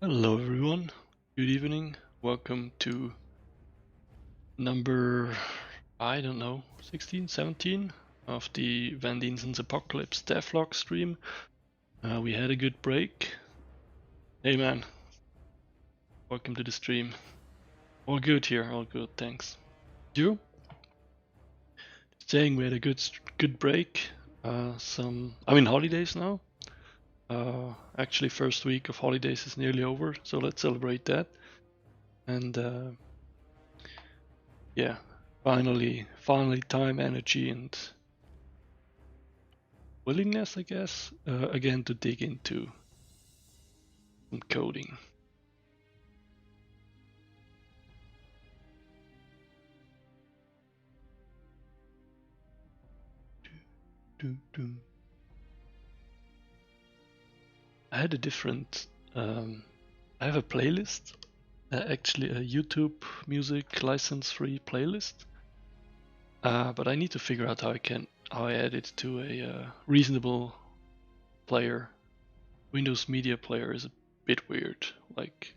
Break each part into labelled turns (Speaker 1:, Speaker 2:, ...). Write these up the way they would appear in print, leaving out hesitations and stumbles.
Speaker 1: Hello everyone, good evening, welcome to number, I don't know, 16, 17 of the Vandeanson's Apocalypse devlog stream. We had a good break. Hey man, welcome to the stream. All good here, all good, thanks. You? Saying we had a good break, holidays now. Actually first week of holidays is nearly over, so let's celebrate that. And yeah, finally time, energy, and willingness, I guess, again to dig into some coding. I had a different. I have a playlist, actually a YouTube music license-free playlist, but I need to figure out how I add it to a reasonable player. Windows Media Player is a bit weird, like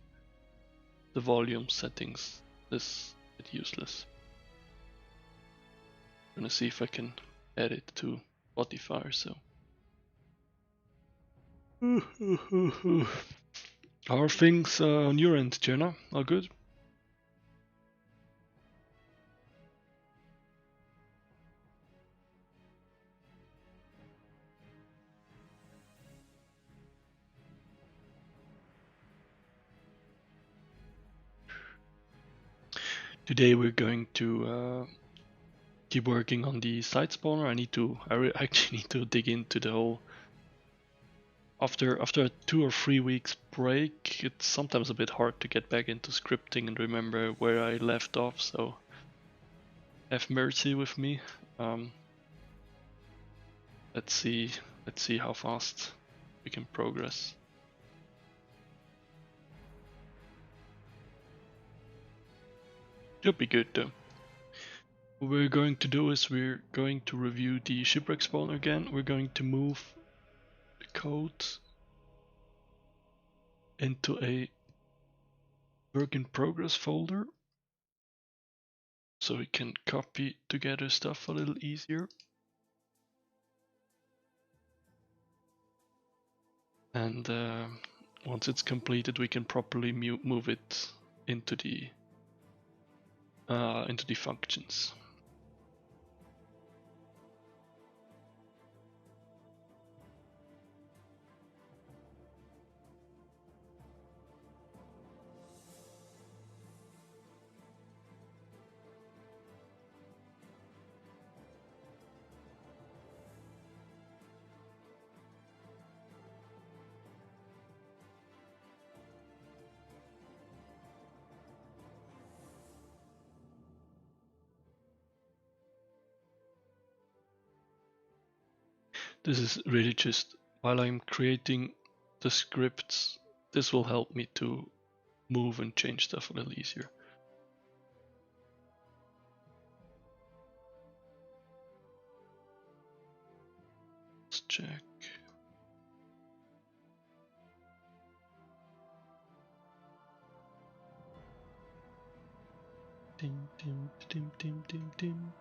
Speaker 1: the volume settings is a bit useless. I'm gonna see if I can add it to Spotify or so. How are things on your end, Jenna? All good? Today we're going to keep working on the site spawner. I actually need to dig into the whole. After a 2 or 3 weeks break, it's sometimes a bit hard to get back into scripting and remember where I left off. So have mercy with me. Let's see how fast we can progress. Should be good though. What we're going to do is we're going to review the shipwreck spawner again. We're going to move the code into a work in progress folder so we can copy together stuff a little easier. And once it's completed, we can properly move it into the functions. This is really just while I'm creating the scripts, this will help me to move and change stuff a little easier. Let's check. Dim, dim, dim, dim, dim, dim.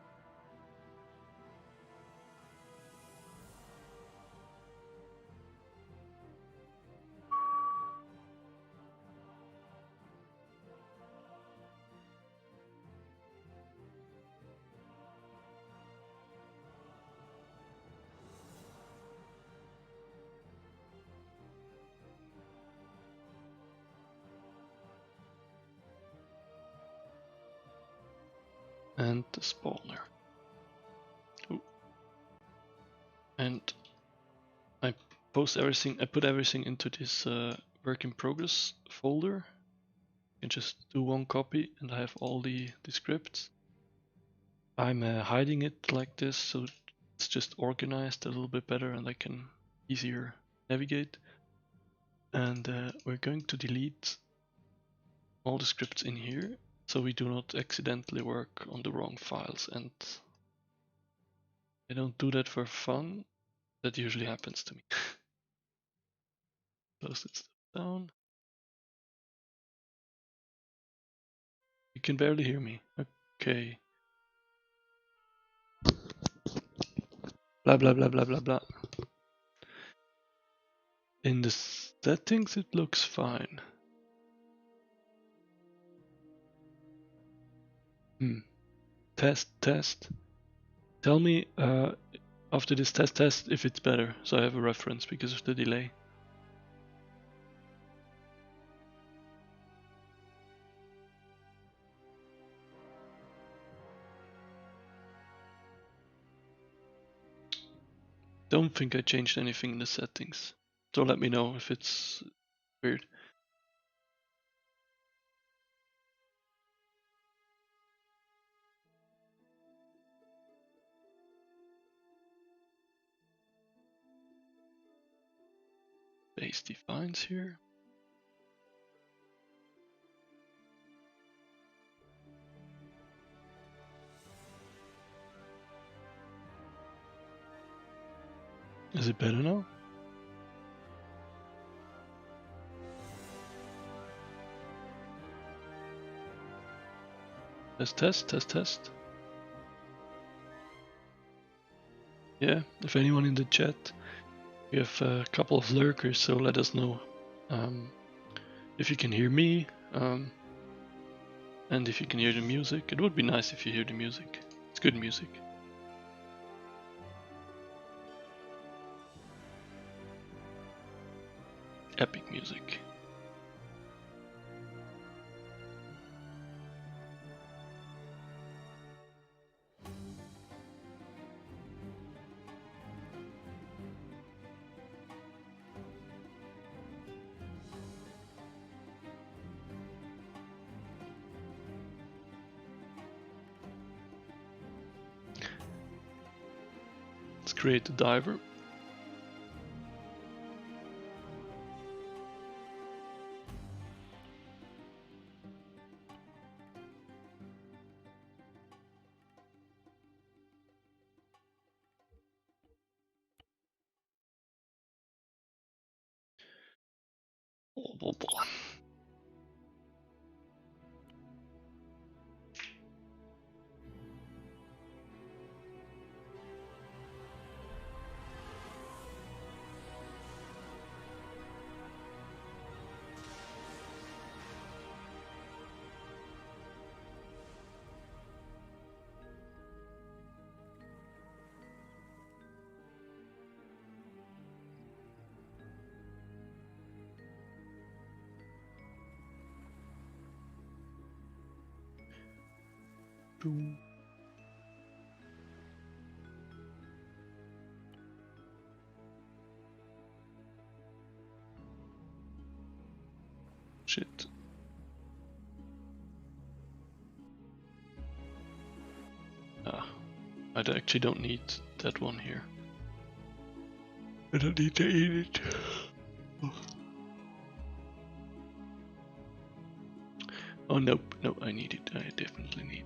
Speaker 1: And the spawner. Ooh. And I put everything into this work in progress folder. You can just do one copy and I have all the scripts. I'm hiding it like this so it's just organized a little bit better and I can easier navigate. And we're going to delete all the scripts in here so we do not accidentally work on the wrong files, and I don't do that for fun. That usually happens to me. Close it down. can barely hear me. Okay. Blah blah blah blah blah blah. In the settings it looks fine. Test. Tell me after this test if it's better, so I have a reference because of the delay. Don't think I changed anything in the settings, so let me know if it's weird. Base defines here. Is it better now? Test. Yeah, if anyone in the chat, we have a couple of lurkers, so let us know if you can hear me and if you can hear the music. It would be nice if you hear the music. It's good music. Epic music. Let's create a diver. Blah, blah. Boom. Shit. I actually don't need that one here. I don't need to eat it. Oh nope, no, I need it. I definitely need it.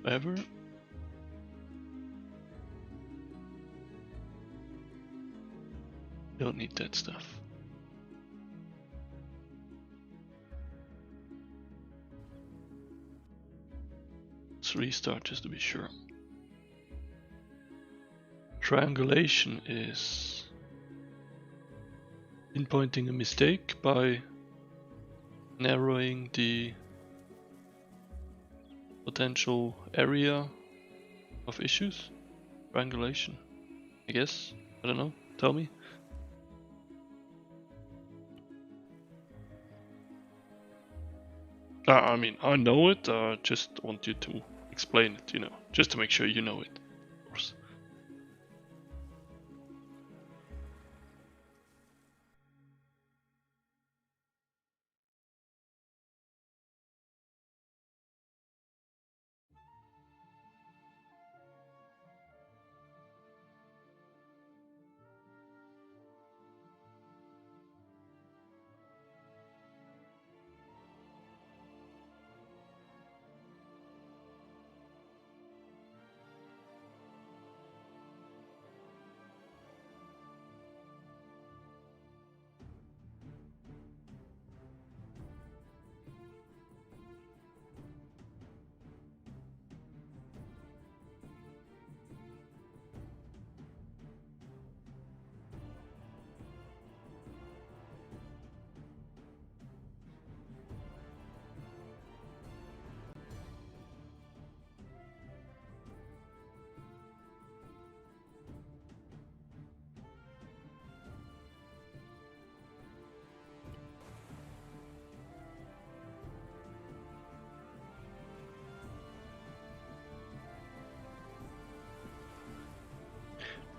Speaker 1: However, don't need that stuff. Let's restart just to be sure. Triangulation is pinpointing a mistake by narrowing the potential area of issues. Triangulation, I guess. I don't know. Tell me. I mean, I know it. Just want you to explain it, you know, just to make sure you know it, of course.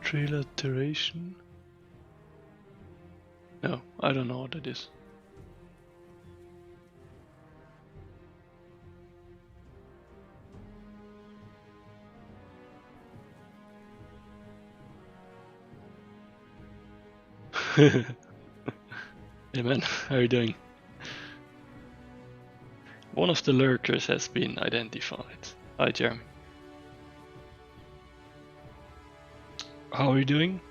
Speaker 1: Trilateration? No, I don't know what that is. Hey man, how are you doing? One of the lurkers has been identified. Hi Jeremy. How are you doing?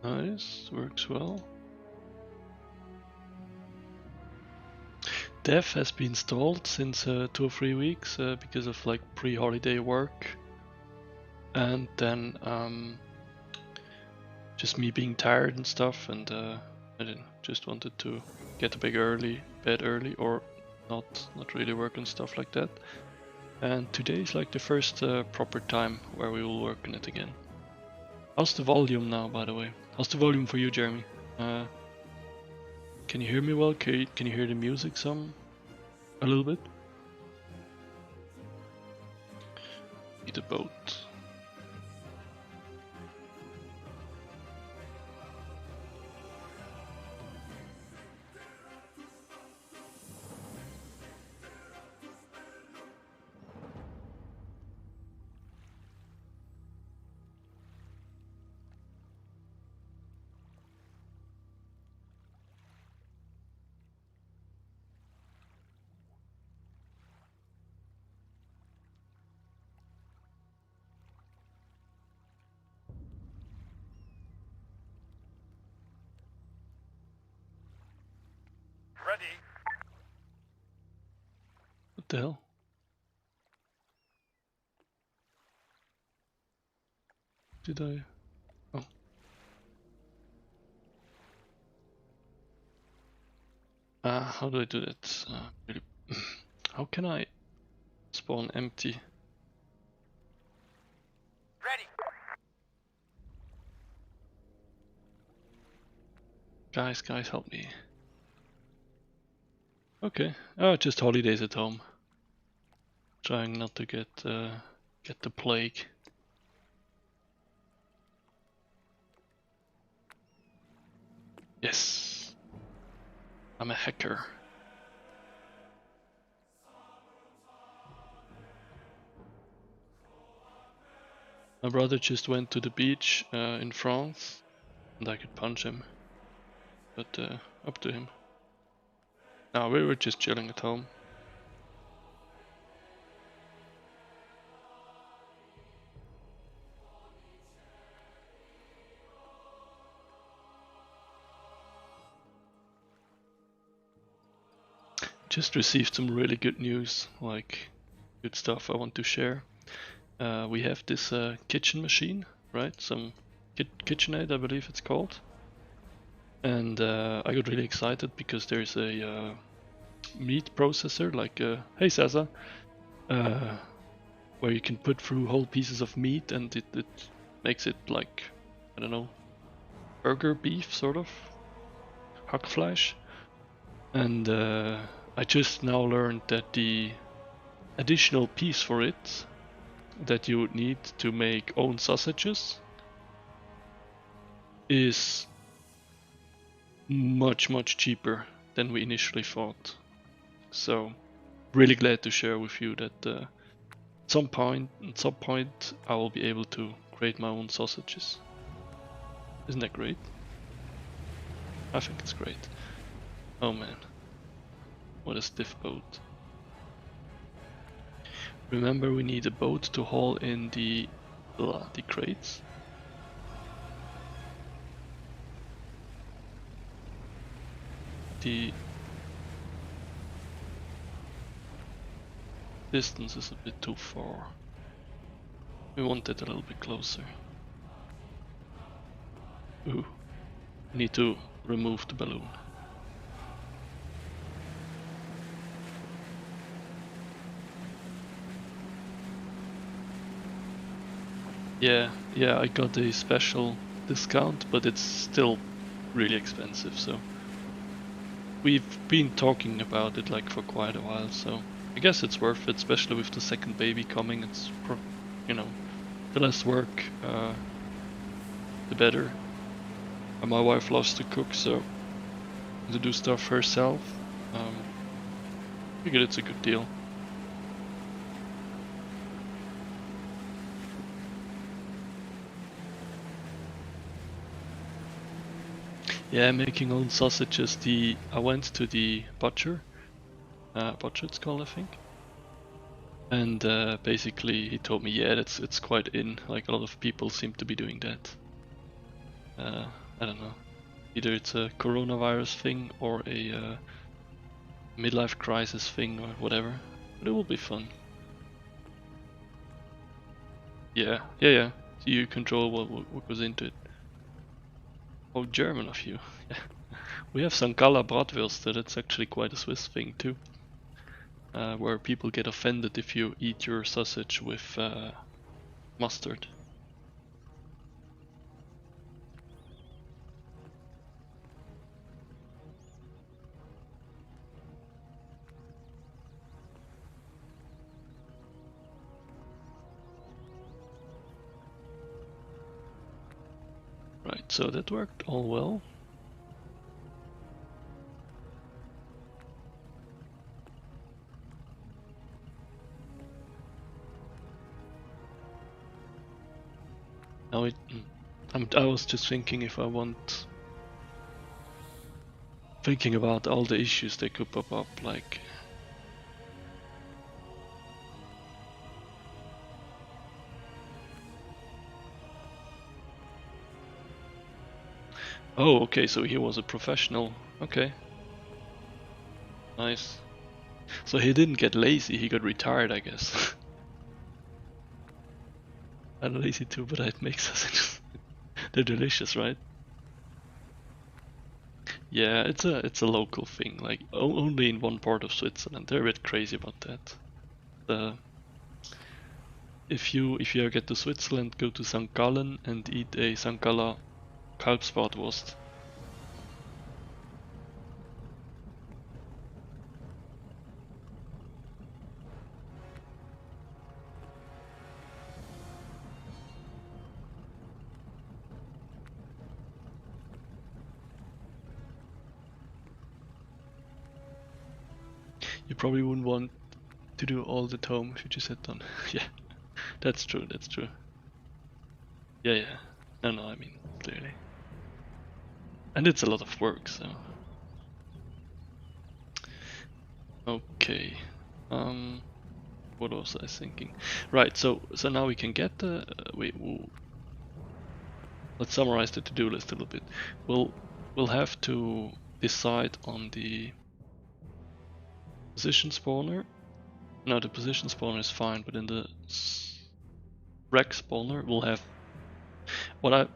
Speaker 1: Nice, works well. Dev has been installed since 2 or 3 weeks because of like pre-holiday work, and then just me being tired and stuff, and I didn't just wanted to get to bed early, or not really work on stuff like that. And today is like the first proper time where we will work on it again. How's the volume now, by the way? How's the volume for you, Jeremy? Can you hear me well? Can you hear the music a little bit? Need a boat.
Speaker 2: Ready.
Speaker 1: What the hell? Did I? Oh. How do I do that? Really? How can I spawn empty?
Speaker 2: Ready.
Speaker 1: Guys, help me. Okay. Oh, just holidays at home. Trying not to get the plague. Yes. I'm a hacker. My brother just went to the beach in France, and I could punch him. But up to him. No, we were just chilling at home. Just received some really good news, like good stuff I want to share. We have this kitchen machine, right? Some KitchenAid, I believe it's called. And I got really excited because there's a meat processor, like hey Sasa, where you can put through whole pieces of meat, and it makes it like, I don't know, burger beef sort of, hackfleisch. And I just now learned that the additional piece for it that you would need to make own sausages is much cheaper than we initially thought. So really glad to share with you that at some point I will be able to create my own sausages. Isn't that great? I think it's great. Oh man, what a stiff boat. Remember, we need a boat to haul in the crates. The distance is a bit too far. We want it a little bit closer. Ooh, need to remove the balloon. Yeah, I got a special discount, but it's still really expensive, so we've been talking about it like for quite a while, so I guess it's worth it, especially with the second baby coming. It's, you know, the less work, the better. And my wife loves to cook, so to do stuff herself, I figured it's a good deal. Yeah, making own sausages. I went to the butcher it's called, I think. And basically he told me, yeah, it's quite in. Like, a lot of people seem to be doing that. I don't know. Either it's a coronavirus thing or a midlife crisis thing or whatever. But it will be fun. Yeah. So you control what goes into it. Oh, German of you. We have St. Galla Bratwürste. That's actually quite a Swiss thing too. Where people get offended if you eat your sausage with mustard. Right, so that worked all well. Now I was just thinking if I want... Thinking about all the issues that could pop up, like... Oh, okay, so he was a professional. Okay. Nice. So he didn't get lazy, he got retired, I guess. I'm lazy too, but I'd make sausages. They're delicious, right? Yeah, it's a local thing. Like, only in one part of Switzerland. They're a bit crazy about that. If you ever get to Switzerland, go to St. Gallen and eat a St. Galler Kalbsbratwurst. You probably wouldn't want to do all the home if you just had done. Yeah, that's true. Yeah. No, I mean, clearly. And it's a lot of work, so. Okay. What was I thinking? Right, so now we can get the... let's summarize the to-do list a little bit. We'll have to decide on the position spawner. No, the position spawner is fine, but in the wreck spawner we'll have... What I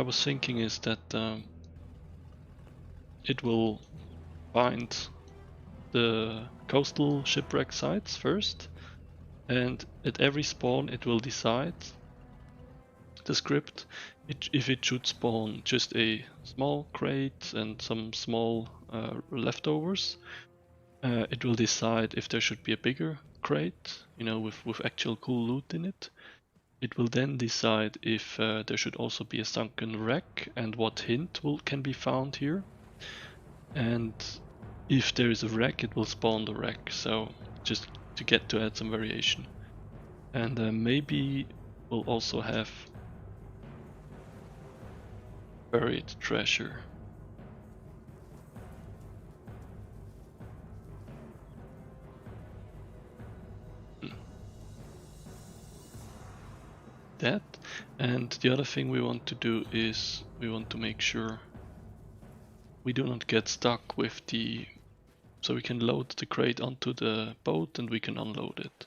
Speaker 1: was thinking is that it will find the coastal shipwreck sites first, and at every spawn it will decide, the script, if it should spawn just a small crate and some small leftovers. It will decide if there should be a bigger crate, you know, with actual cool loot in it. It will then decide if there should also be a sunken wreck and what hint can be found here. and if there is a wreck, it will spawn the wreck. So just to get to add some variation, and maybe we'll also have buried treasure. That, and the other thing we want to do is we want to make sure we do not get stuck with the, so we can load the crate onto the boat and we can unload it.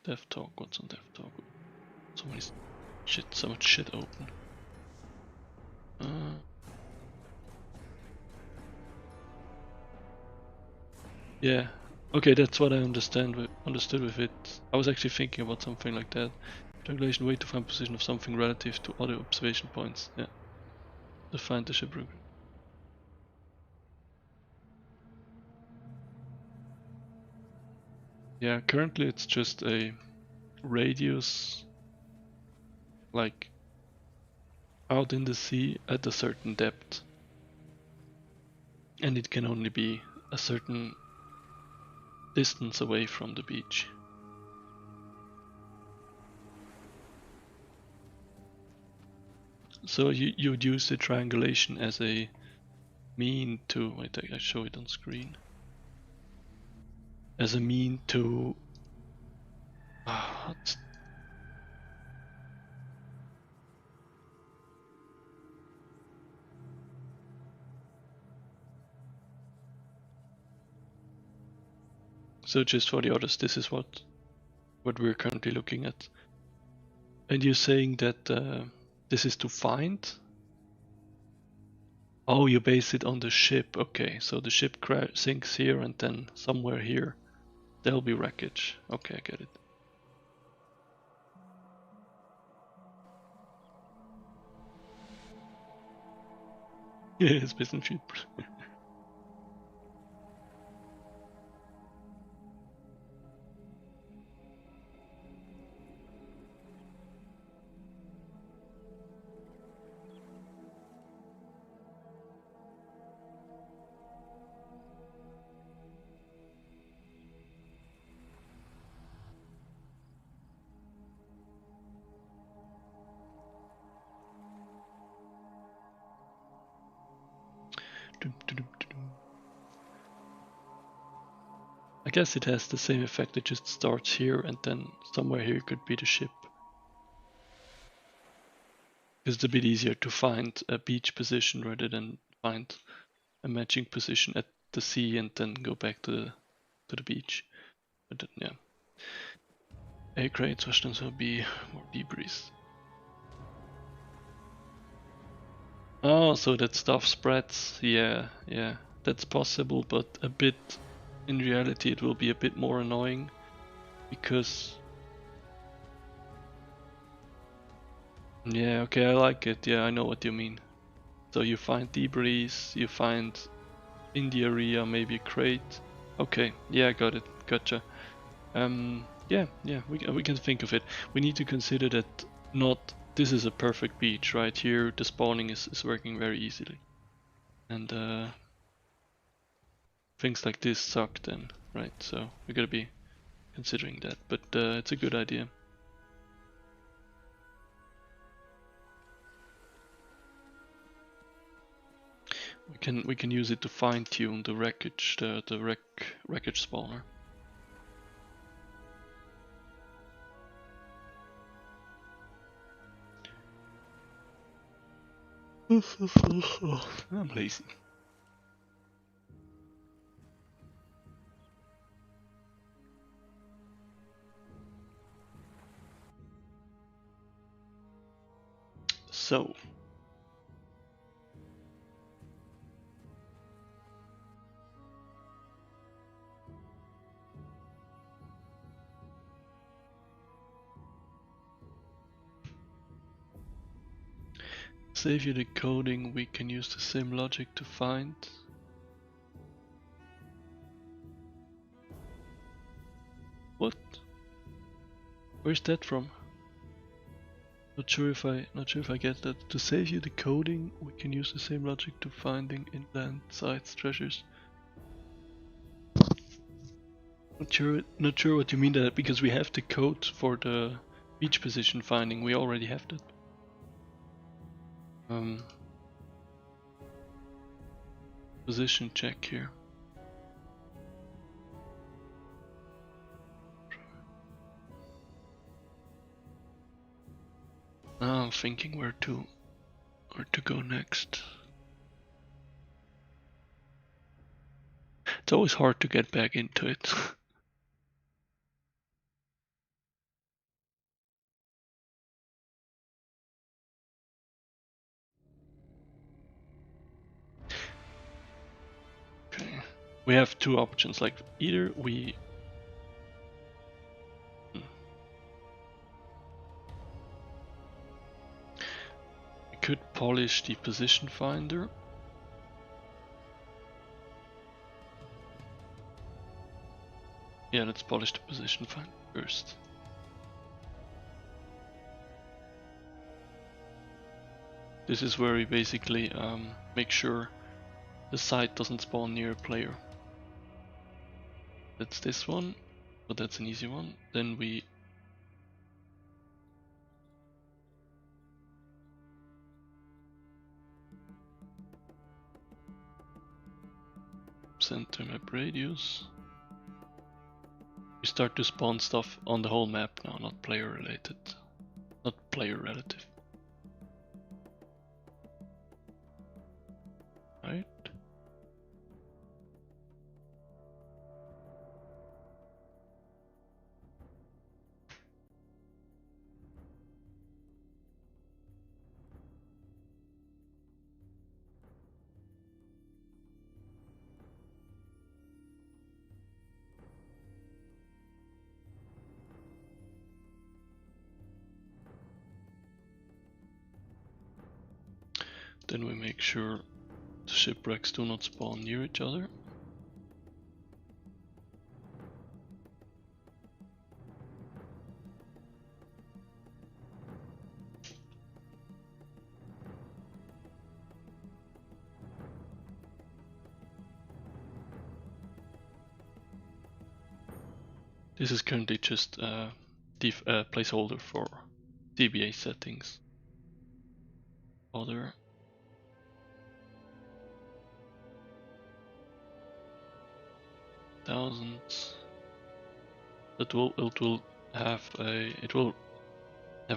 Speaker 1: Dev talk, what's on dev talk? So many shit, so much shit open. Yeah, okay, that's what I understood with it. I was actually thinking about something like that. Triangulation, way to find position of something relative to other observation points. Yeah, to find the ship route. Yeah, currently it's just a radius, like out in the sea at a certain depth, and it can only be a certain distance away from the beach. So you would use the triangulation as a mean to, wait, I show it on screen, as a mean to so just for the others, this is what we're currently looking at. And you're saying that this is to find? Oh, you base it on the ship. Okay, so the ship sinks here and then somewhere here there'll be wreckage. Okay, I get it. Yeah, it's based on ship. I guess it has the same effect, it just starts here and then somewhere here could be the ship. It's a bit easier to find a beach position rather than find a matching position at the sea and then go back to the beach. But then, yeah. A crate, was dann so be more debris. Oh, so that stuff spreads. Yeah, yeah, that's possible, but a bit, in reality, it will be a bit more annoying because. Yeah, okay, I like it. Yeah, I know what you mean. So you find debris, you find in the area maybe a crate. Okay, yeah, got it, gotcha. Yeah, we can think of it. We need to consider that not this is a perfect beach right here. The spawning is working very easily, and things like this suck then, right? So we gotta be considering that. But it's a good idea. We can use it to fine tune the wreckage, the wreckage spawner. I'm lazy. So. Save you the coding, we can use the same logic to find. What? Where's that from? Not sure if I get that. To save you the coding, we can use the same logic to finding inland sites treasures. Not sure what you mean that, because we have the code for the beach position finding. We already have that. Position check here. Now I'm thinking where to go next. It's always hard to get back into it. Okay, we have two options. Like either we could polish the position finder. Yeah, let's polish the position finder first. This is where we basically make sure the site doesn't spawn near a player. That's this one, but that's an easy one. Then we center map radius. We start to spawn stuff on the whole map now, not player related, not player relative. Right? Then we make sure the shipwrecks do not spawn near each other. This is currently just a placeholder for DBA settings. Other thousands. It will have a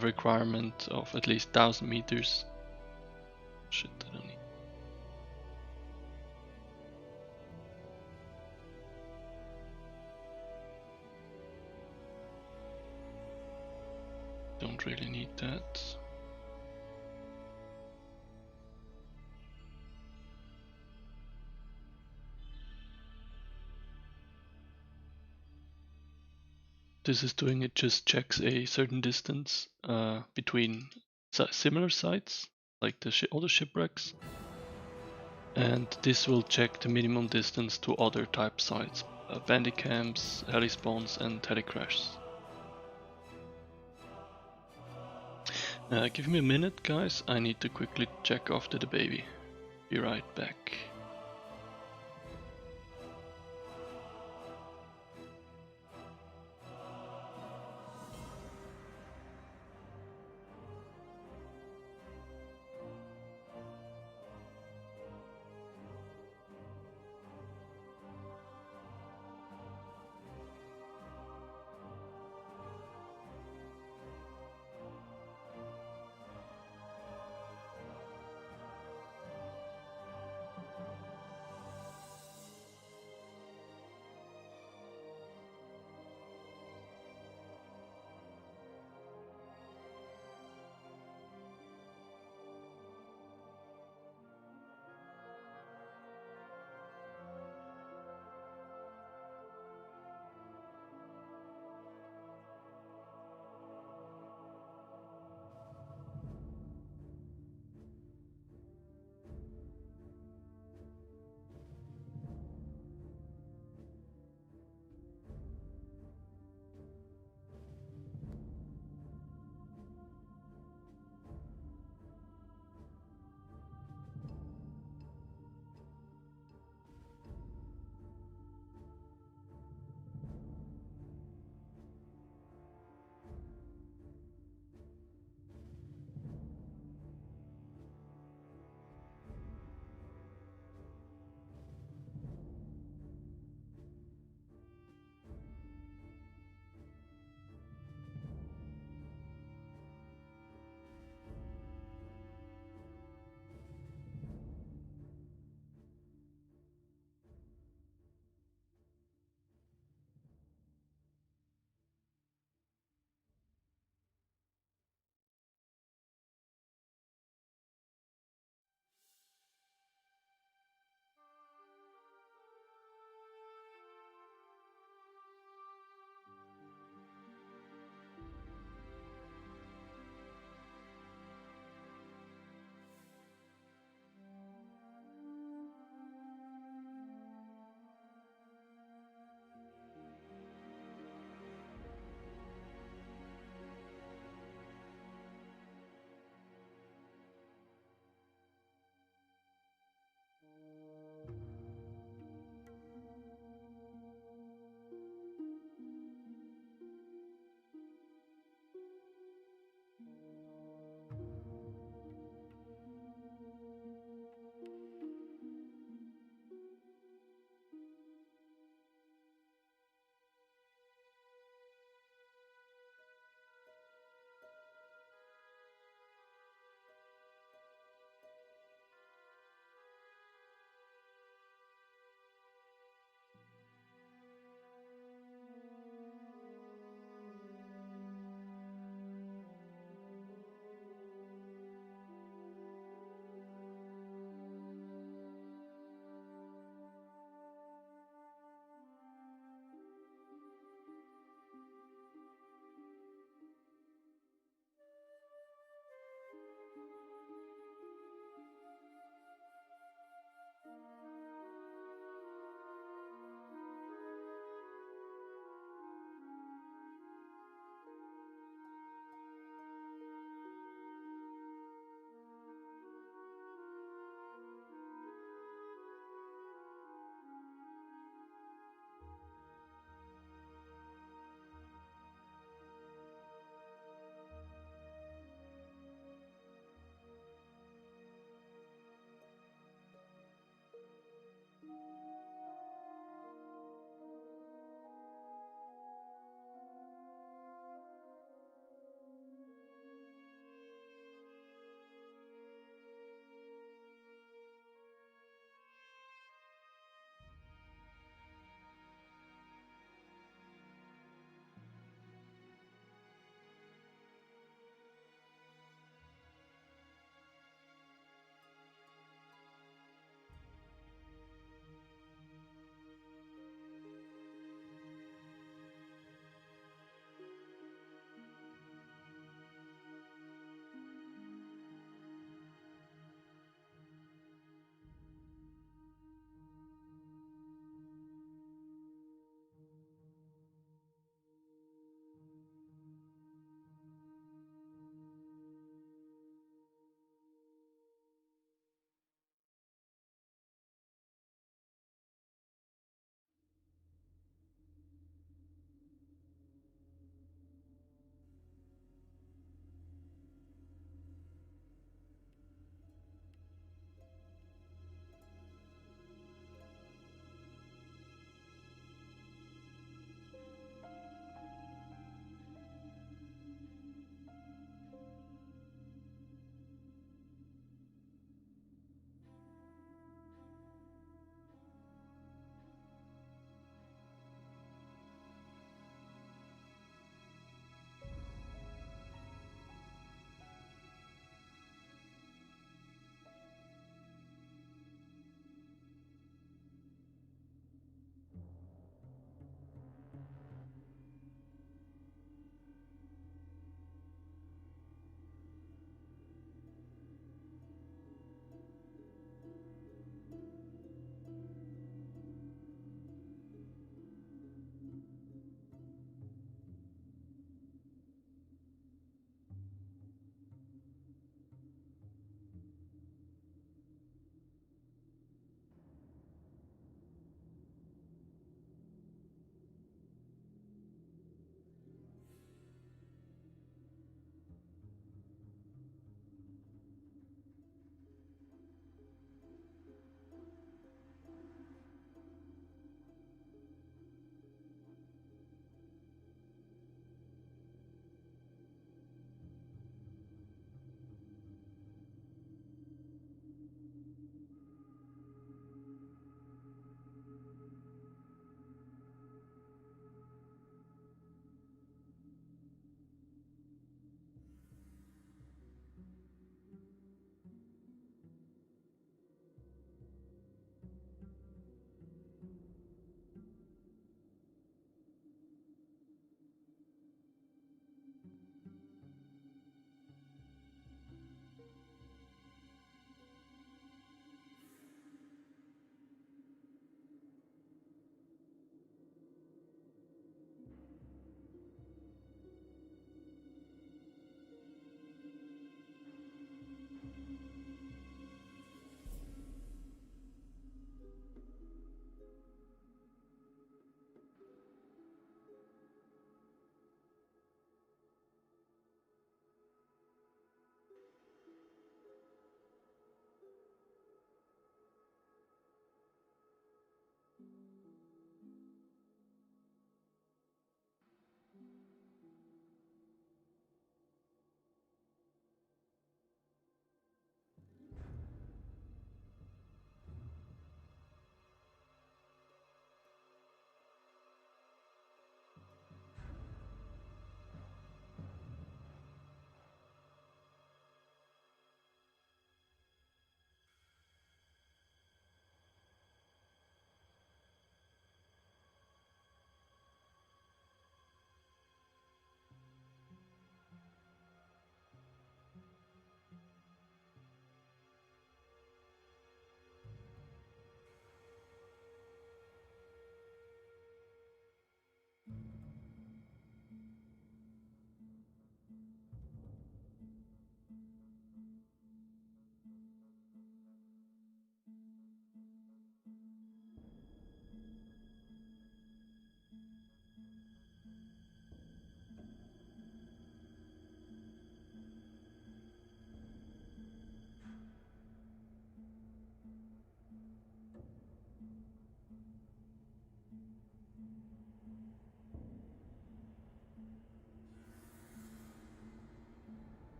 Speaker 1: requirement of at least 1,000 meters. Shit, I don't need. Don't really need that. This is doing it just checks a certain distance between similar sites, like all the shipwrecks, and this will check the minimum distance to other type sites, bandicams, heli spawns, and heli crashes. Give me a minute, guys. I need to quickly check after the baby. Be right back.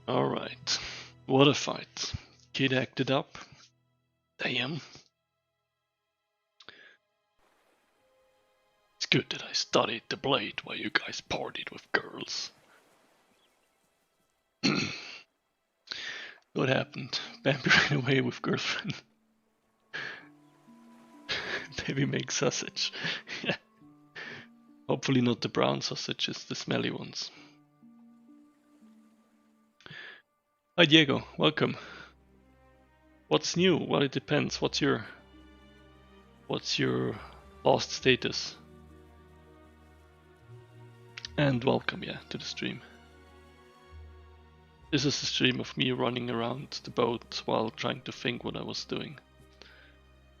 Speaker 1: Alright, what a fight. Kid acted up. Damn. It's good that I studied the blade while you guys partied with girls. What happened? Bambi ran away with girlfriend. Maybe make sausage. Yeah. Hopefully not the brown sausages, the smelly ones. Hi Diego, welcome. What's new? Well, it depends. What's your last status? And welcome, yeah, to the stream. This is a stream of me running around the boat while trying to think what I was doing.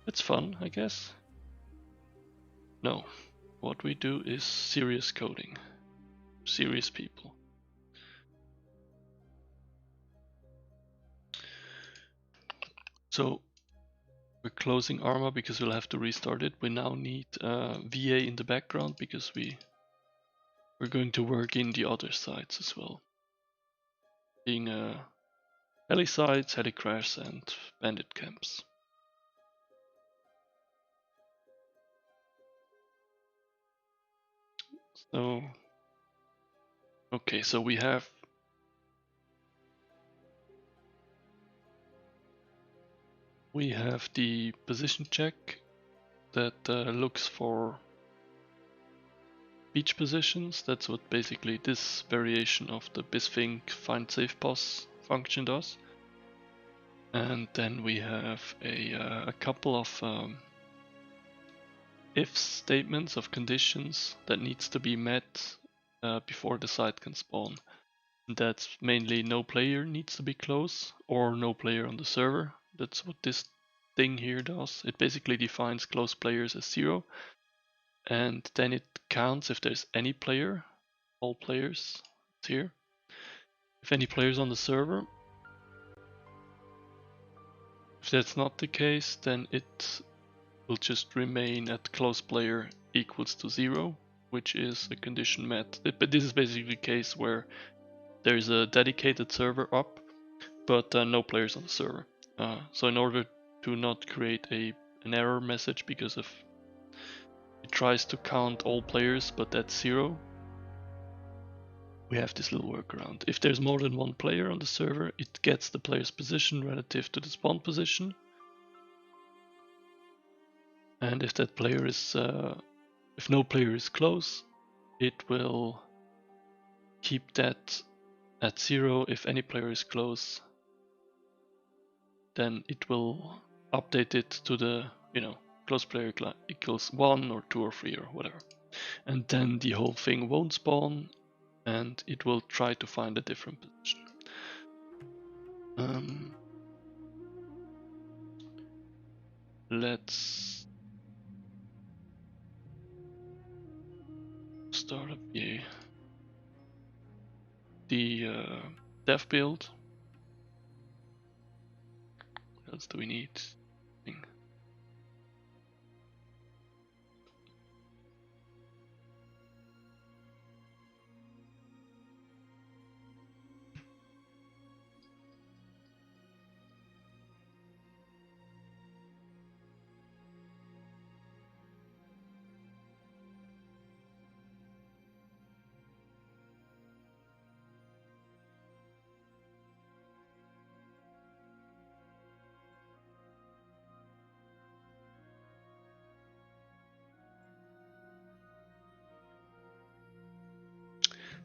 Speaker 1: It's fun, I guess. No, what we do is serious coding. Serious people. So we're closing ArmA because we'll have to restart it. We now need VA in the background because we're going to work in the other sites as well. Being heli sites, heli crash and bandit camps. So okay, so we have the position check that looks for beach positions. That's what basically this variation of the Bisfink find safe pos function does. And then we have a couple of if statements of conditions that needs to be met before the site can spawn. And that's mainly no player needs to be close or no player on the server. That's what this thing here does. It basically defines close players as 0, and then it counts if there's any player, all players, it's here. If any players on the server. If that's not the case, then it will just remain at close player equals to 0, which is a condition met. But this is basically the case where there's a dedicated server up, but no players on the server. So in order to not create an error message because of it tries to count all players but that's 0, we have this little workaround. If there's more than one player on the server, it gets the player's position relative to the spawn position. And if that player is, if no player is close, it will keep that at 0. If any player is close, then it will update it to the, close player equals 1 or 2 or 3 or whatever. And then the whole thing won't spawn and it will try to find a different position. Let's start up the dev build. What else do we need?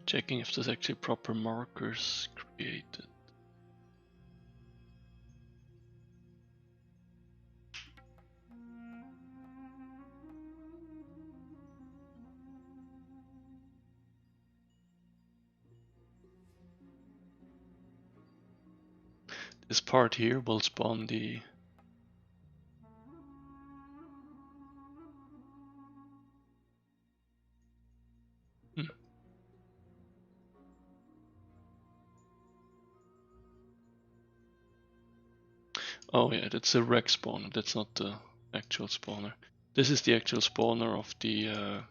Speaker 1: Checking if there's actually proper markers created. This part here will spawn the Oh yeah, that's a rec spawner, that's not the actual spawner. This is the actual spawner of the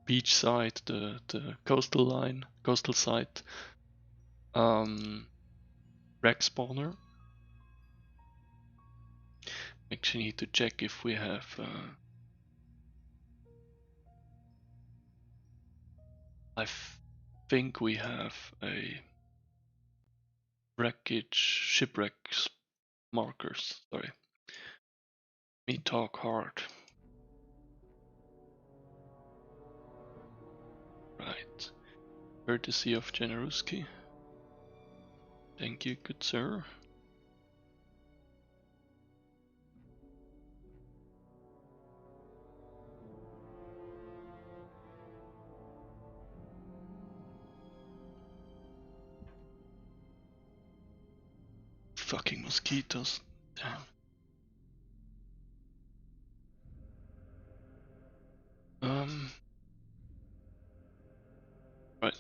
Speaker 1: beach side, the coastal line, coastal site. wreck spawner. Actually need to check if we have I think we have a wreckage shipwrecks markers. Sorry. Me talk hard. Right. Courtesy of Generuski. Thank you, good sir. Fucking mosquitoes. Damn. Right.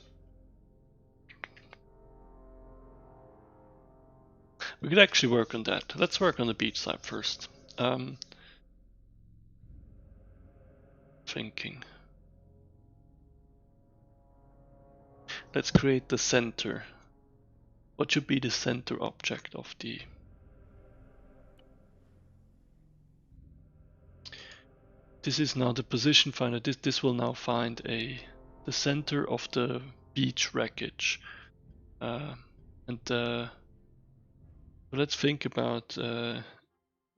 Speaker 1: We could actually work on that. Let's work on the beach side first. Thinking. Let's create the center. What should be the center object of the... This is now the position finder. This will now find the center of the beach wreckage. Let's think about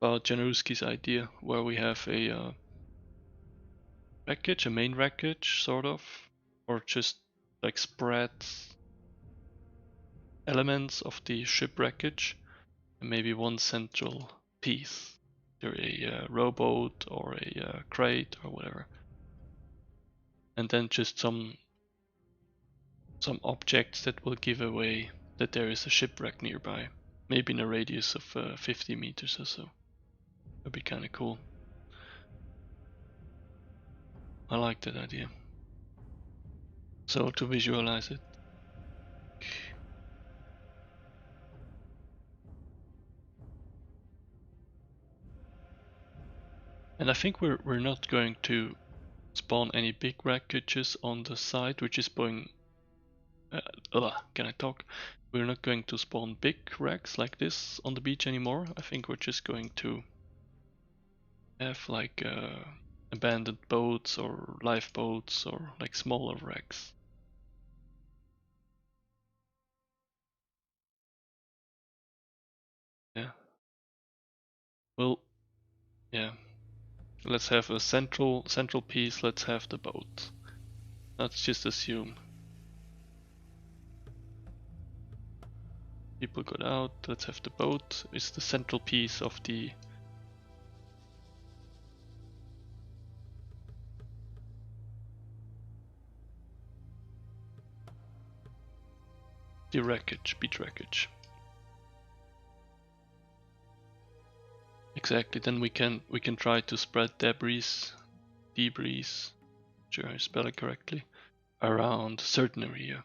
Speaker 1: Januski's idea, where we have a wreckage, a main wreckage, sort of, or just like spread elements of the ship wreckage, and maybe one central piece, either a rowboat or a crate or whatever, and then just some objects that will give away that there is a shipwreck nearby, maybe in a radius of 50 meters or so. That'd be kind of cool. I like that idea. So to visualize it, and I think we're not going to spawn any big wreckages on the side, which is going. Can I talk? We're not going to spawn big wrecks like this on the beach anymore. I think we're just going to have like abandoned boats or lifeboats or like smaller wrecks. Yeah. Well, yeah. Let's have a central piece. Let's have the boat. Let's just assume people got out. Let's have the boat. It's the central piece of the wreckage, beach wreckage. Exactly. Then we can try to spread debris, sure I spell it correctly, around a certain area.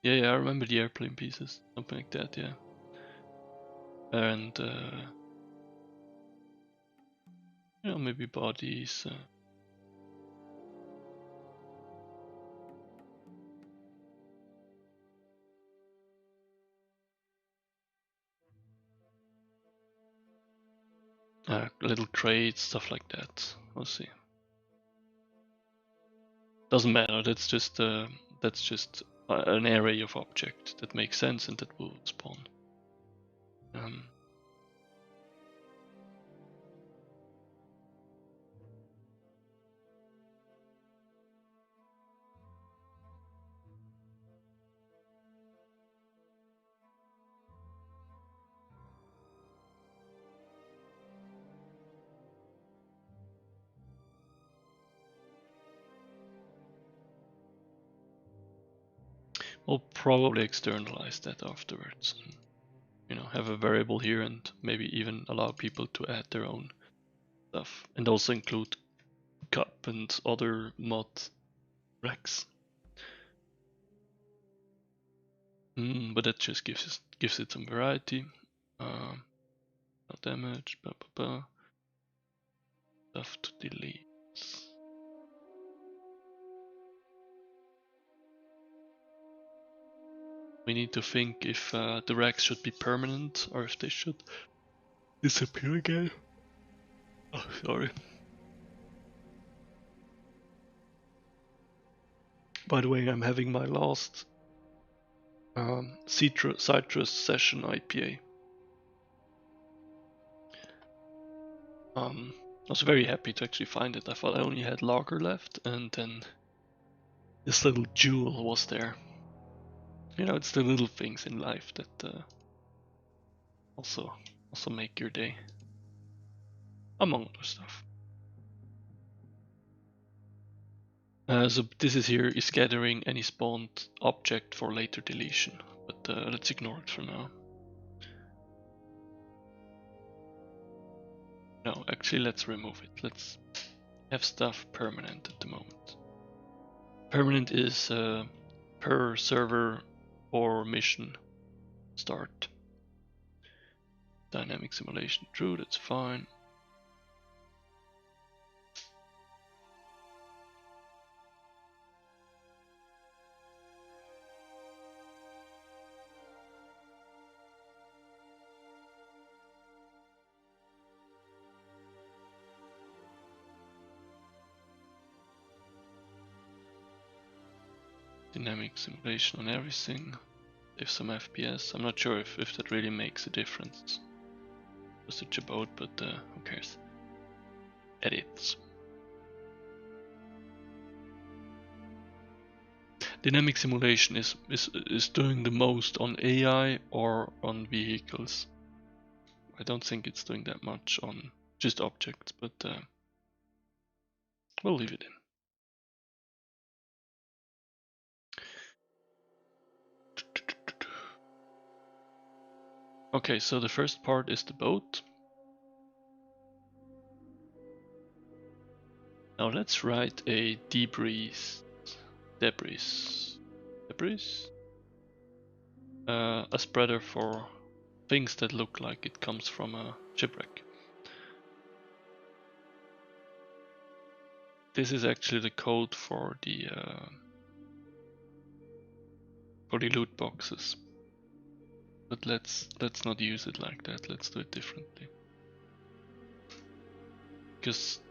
Speaker 1: Yeah, I remember the airplane pieces, something like that. Yeah, and maybe bodies. Little crates, stuff like that. We'll see. Doesn't matter. That's just an array of objects that makes sense and that will spawn. We'll probably externalize that afterwards. And, have a variable here and maybe even allow people to add their own stuff, and also include cup and other mod wrecks. But that just gives it some variety. No damage, stuff to delete. We need to think if the racks should be permanent or if they should disappear again. Oh, sorry. By the way, I'm having my last citrus session IPA. I was very happy to actually find it. I thought I only had lager left, and then this little jewel was there. You know, it's the little things in life that also make your day, among other stuff. So this is gathering any spawned object for later deletion, but let's ignore it for now. No, actually let's remove it. Let's have stuff permanent at the moment. Permanent is per server or mission start. Dynamic simulation, true, that's fine. Dynamic simulation on everything. Save some FPS. I'm not sure if that really makes a difference. Just a about, but who cares? Edits. Dynamic simulation is doing the most on AI or on vehicles. I don't think it's doing that much on just objects, but we'll leave it in. Okay, so the first part is the boat. Now let's write a debris, a spreader for things that look like it comes from a shipwreck. This is actually the code for the loot boxes. But let's not use it like that. Let's do it differently. Because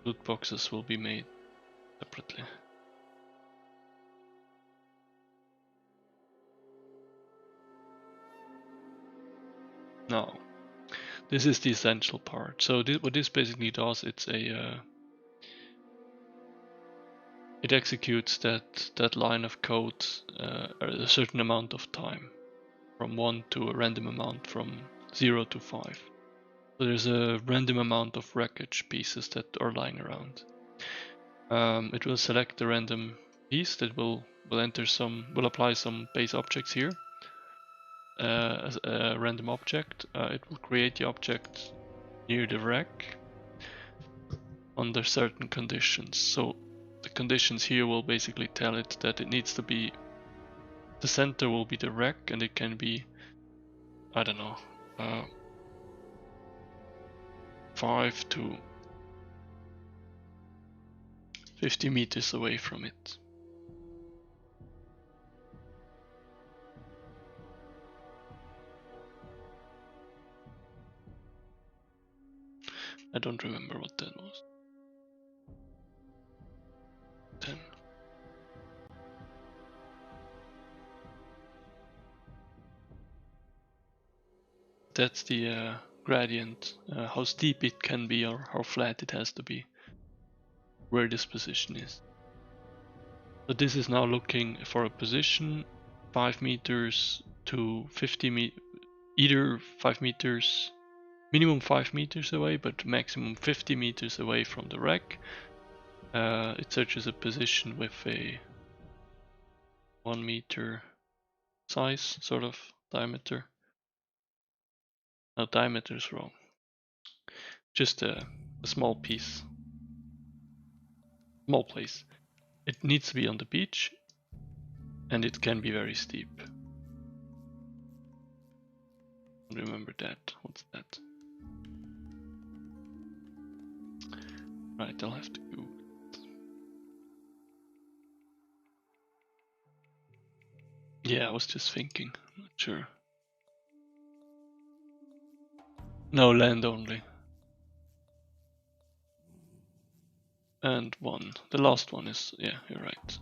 Speaker 1: loot boxes will be made separately. Now, this is the essential part. So what this basically does, it executes that line of code a certain amount of time, from 1 to a random amount from 0 to 5. So there's a random amount of wreckage pieces that are lying around. It will select the random piece that will apply some base objects here as a random object. It will create the object near the wreck under certain conditions. So the conditions here will basically tell it that it needs to be, the center will be the wreck, and it can be, I don't know, 5 to 50 meters away from it. I don't remember what that was. 10. That's the gradient, how steep it can be or how flat it has to be, where this position is. So this is now looking for a position 5 meters to 50 meters, either 5 meters, minimum 5 meters away, but maximum 50 meters away from the wreck. It searches a position with a 1 meter size, sort of diameter. No, diameter is wrong. Just a small piece, small place. It needs to be on the beach, and it can be very steep. Remember that. What's that? Right, I'll have to Google it. Yeah, I was just thinking. Not sure. No, land only. And one. The last one is, yeah, you're right.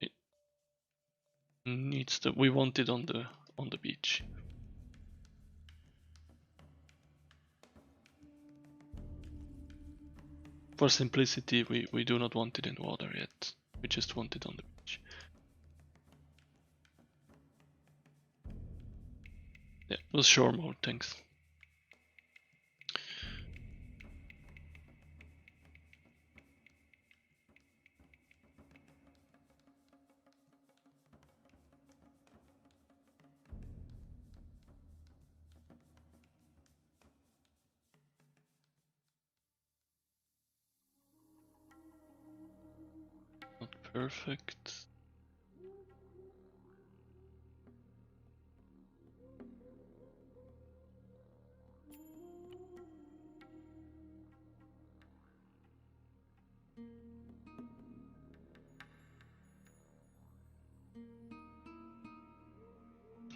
Speaker 1: It needs we want it on the beach. For simplicity, we do not want it in water yet. We just want it on the beach. Yeah, it was shore mode, thanks. Not perfect.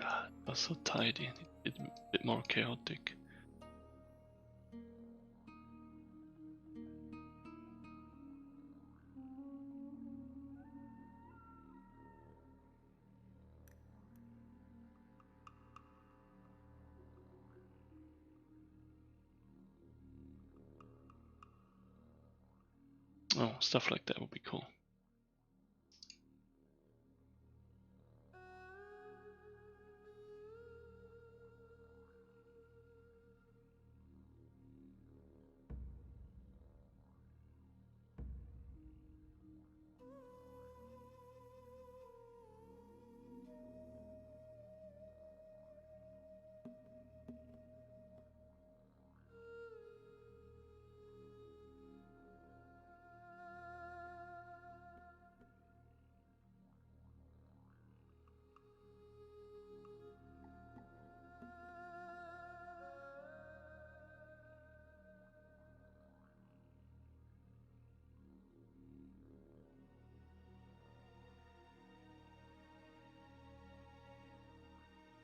Speaker 1: It was so tidy, a bit more chaotic. Oh, stuff like that would be cool.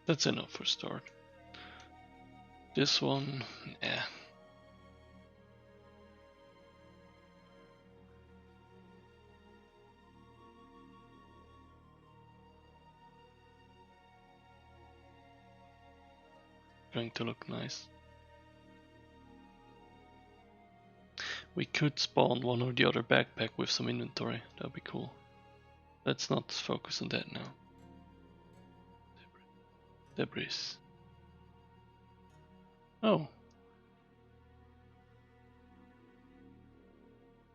Speaker 1: That's enough for start. This one, yeah. Trying to look nice. We could spawn one or the other backpack with some inventory. That'd be cool. Let's not focus on that now. Debris. Oh.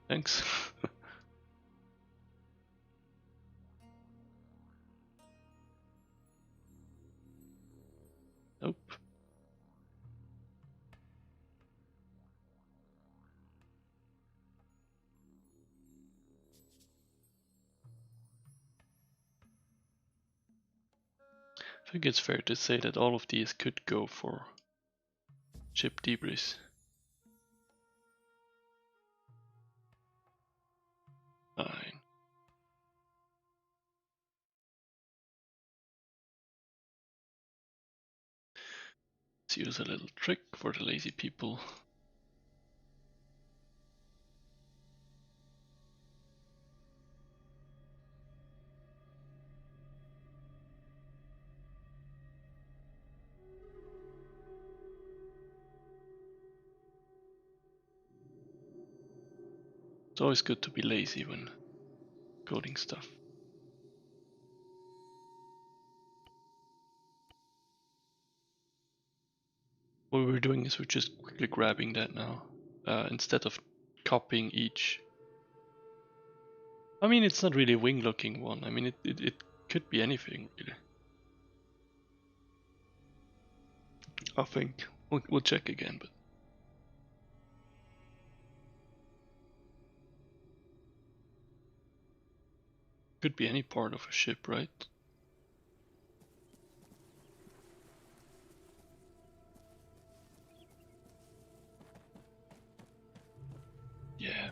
Speaker 1: Thanks. Nope. I think it's fair to say that all of these could go for ship debris. Fine. Let's use a little trick for the lazy people. It's always good to be lazy when coding stuff. What we're doing is we're just quickly grabbing that now, instead of copying each. I mean, it's not really a wing looking one. I mean, it could be anything really. I think we'll check again, but could be any part of a ship, right? Yeah.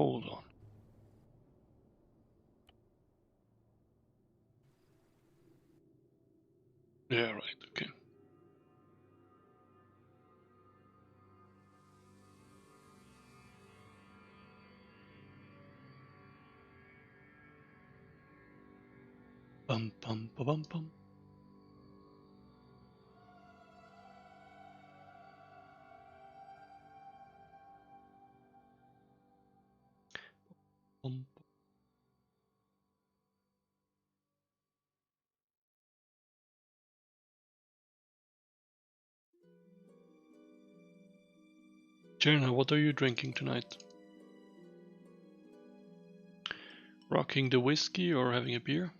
Speaker 1: Hold on. Yeah, right, okay. Bum bum ba bum bum. Bum. Jenna, what are you drinking tonight? Rocking the whiskey or having a beer?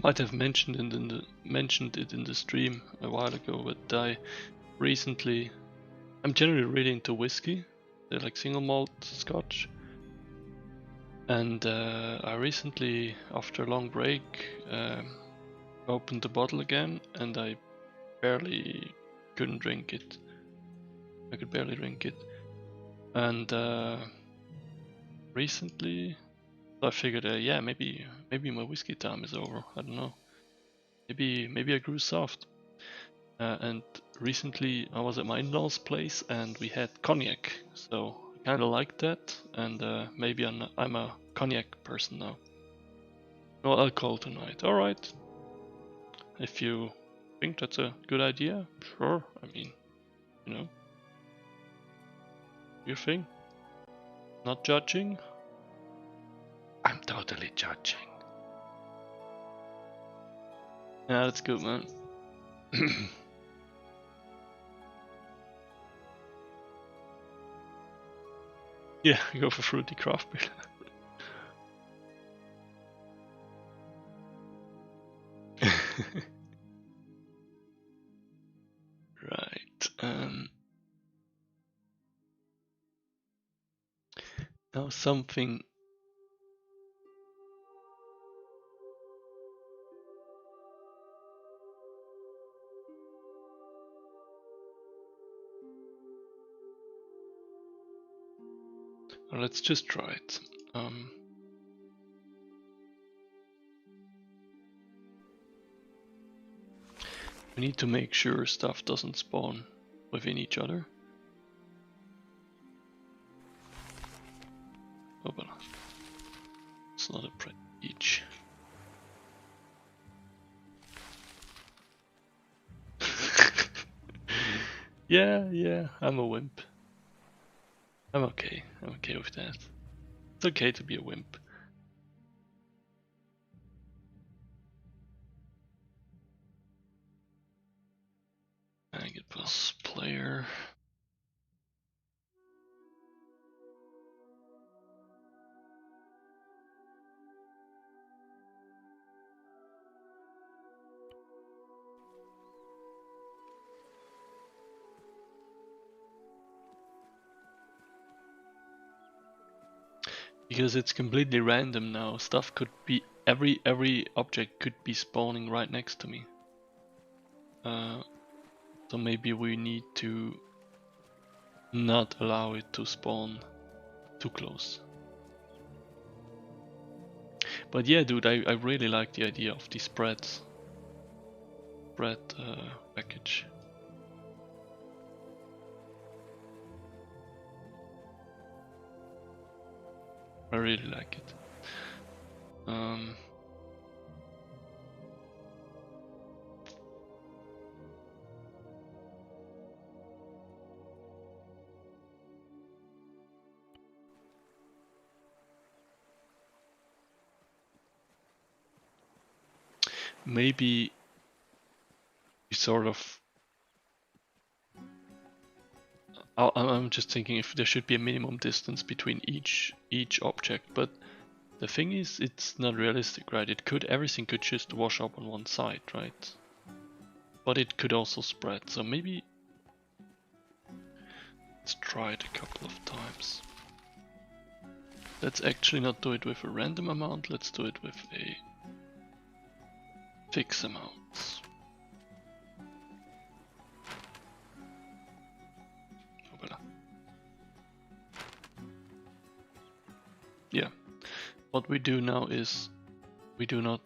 Speaker 1: Might have mentioned it in the stream a while ago, but I'm generally really into whiskey. They're like single malt Scotch, and I recently, after a long break, opened the bottle again, and I barely couldn't drink it. I could barely drink it, and recently I figured, yeah, maybe my whiskey time is over. I don't know. Maybe I grew soft. And recently I was at my in-laws' place and we had cognac, so I kind of like that. And maybe I'm a cognac person now. No alcohol tonight. All right. If you think that's a good idea, sure. I mean, you know, your thing. Not judging. I'm totally judging. Yeah, that's good, man. Yeah, go for fruity craft beer. Right. Now something. Let's just try it. We need to make sure stuff doesn't spawn within each other. Oh, but it's not a prestige. Yeah, I'm a wimp. I'm okay with that. It's okay to be a wimp. I get plus player. Because it's completely random now. Stuff could be every object could be spawning right next to me. So maybe we need to not allow it to spawn too close. But yeah, dude, I really like the idea of the spread package. I really like it. Maybe we sort of. I'm just thinking if there should be a minimum distance between each object, but the thing is, it's not realistic, right? Everything could just wash up on one side, right? But it could also spread, so maybe let's try it a couple of times. Let's actually not do it with a random amount, let's do it with a fix amounts. Oh, voilà. Yeah, what we do now is we do not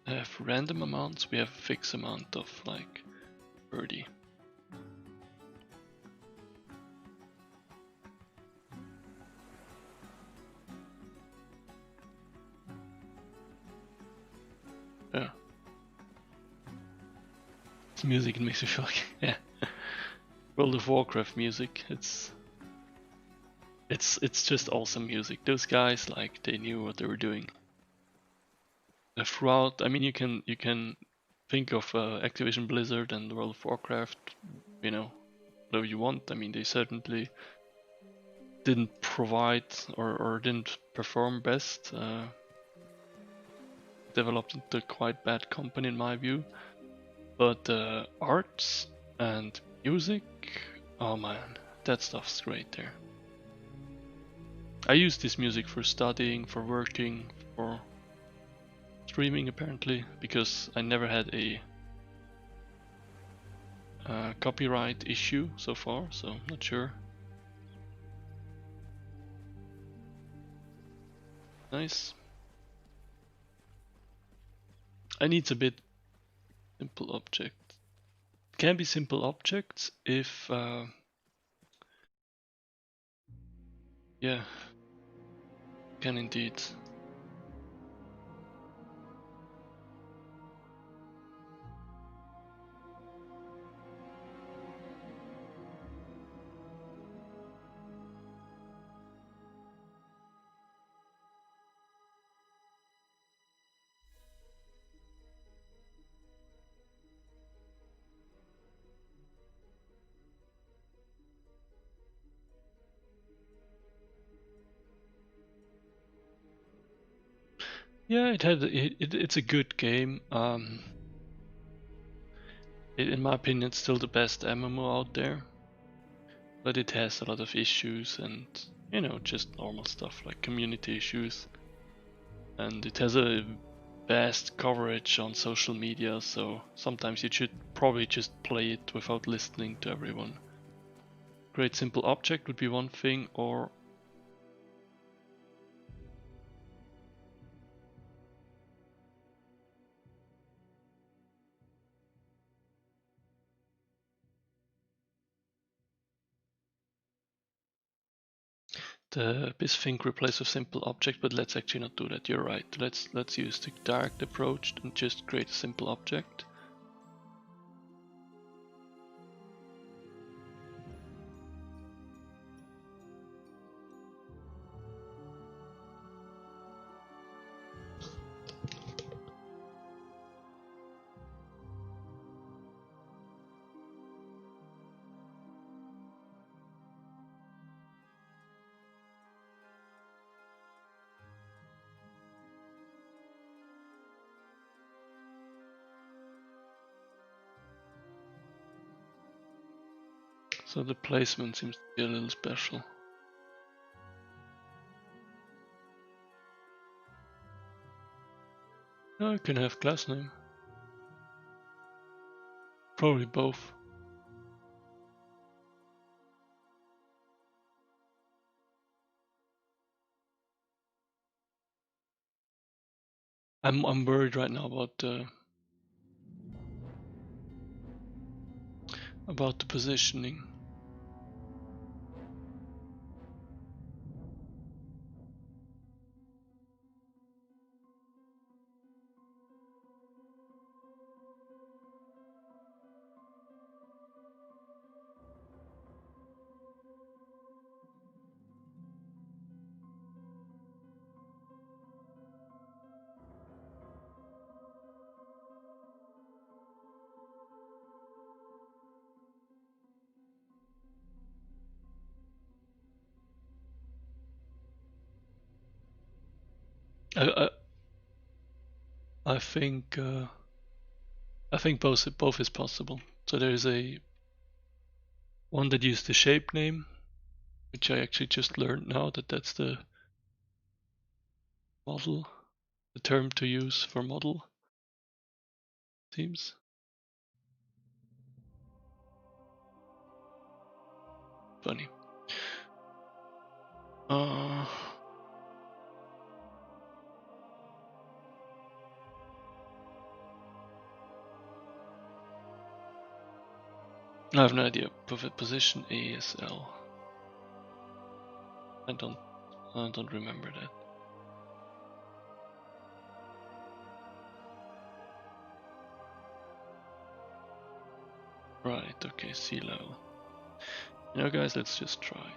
Speaker 1: have random amounts, we have a fixed amount of like 30. Yeah. It's music, it makes me feel like, yeah. World of Warcraft music, it's just awesome music. Those guys, like, they knew what they were doing. Throughout, I mean, you can think of Activision Blizzard and World of Warcraft, you know, whatever you want. I mean, they certainly didn't provide or didn't perform best. Developed into a quite bad company in my view. But arts and music, oh man, that stuff's great there. I use this music for studying, for working, for streaming apparently, because I never had a copyright issue so far, so I'm not sure. Nice. I need a bit simple object. It can be simple objects if yeah, can indeed. Yeah, it's a good game. In my opinion, it's still the best MMO out there, but it has a lot of issues and, you know, just normal stuff like community issues. And it has a vast coverage on social media, so sometimes you should probably just play it without listening to everyone. Create simple object would be one thing, or the BizThink replace with simple object, but let's actually not do that. You're right. Let's use the direct approach and just create a simple object. So the placement seems to be a little special. No, I can have class name. Probably both. I'm worried right now about the positioning. I I think both is possible. So there is a one that used the shape name, which I actually just learned now that that's the model, the term to use for model. seems. Funny. I have no idea. Position ASL. I don't remember that. Right, okay, sea level. You know, guys, let's just try.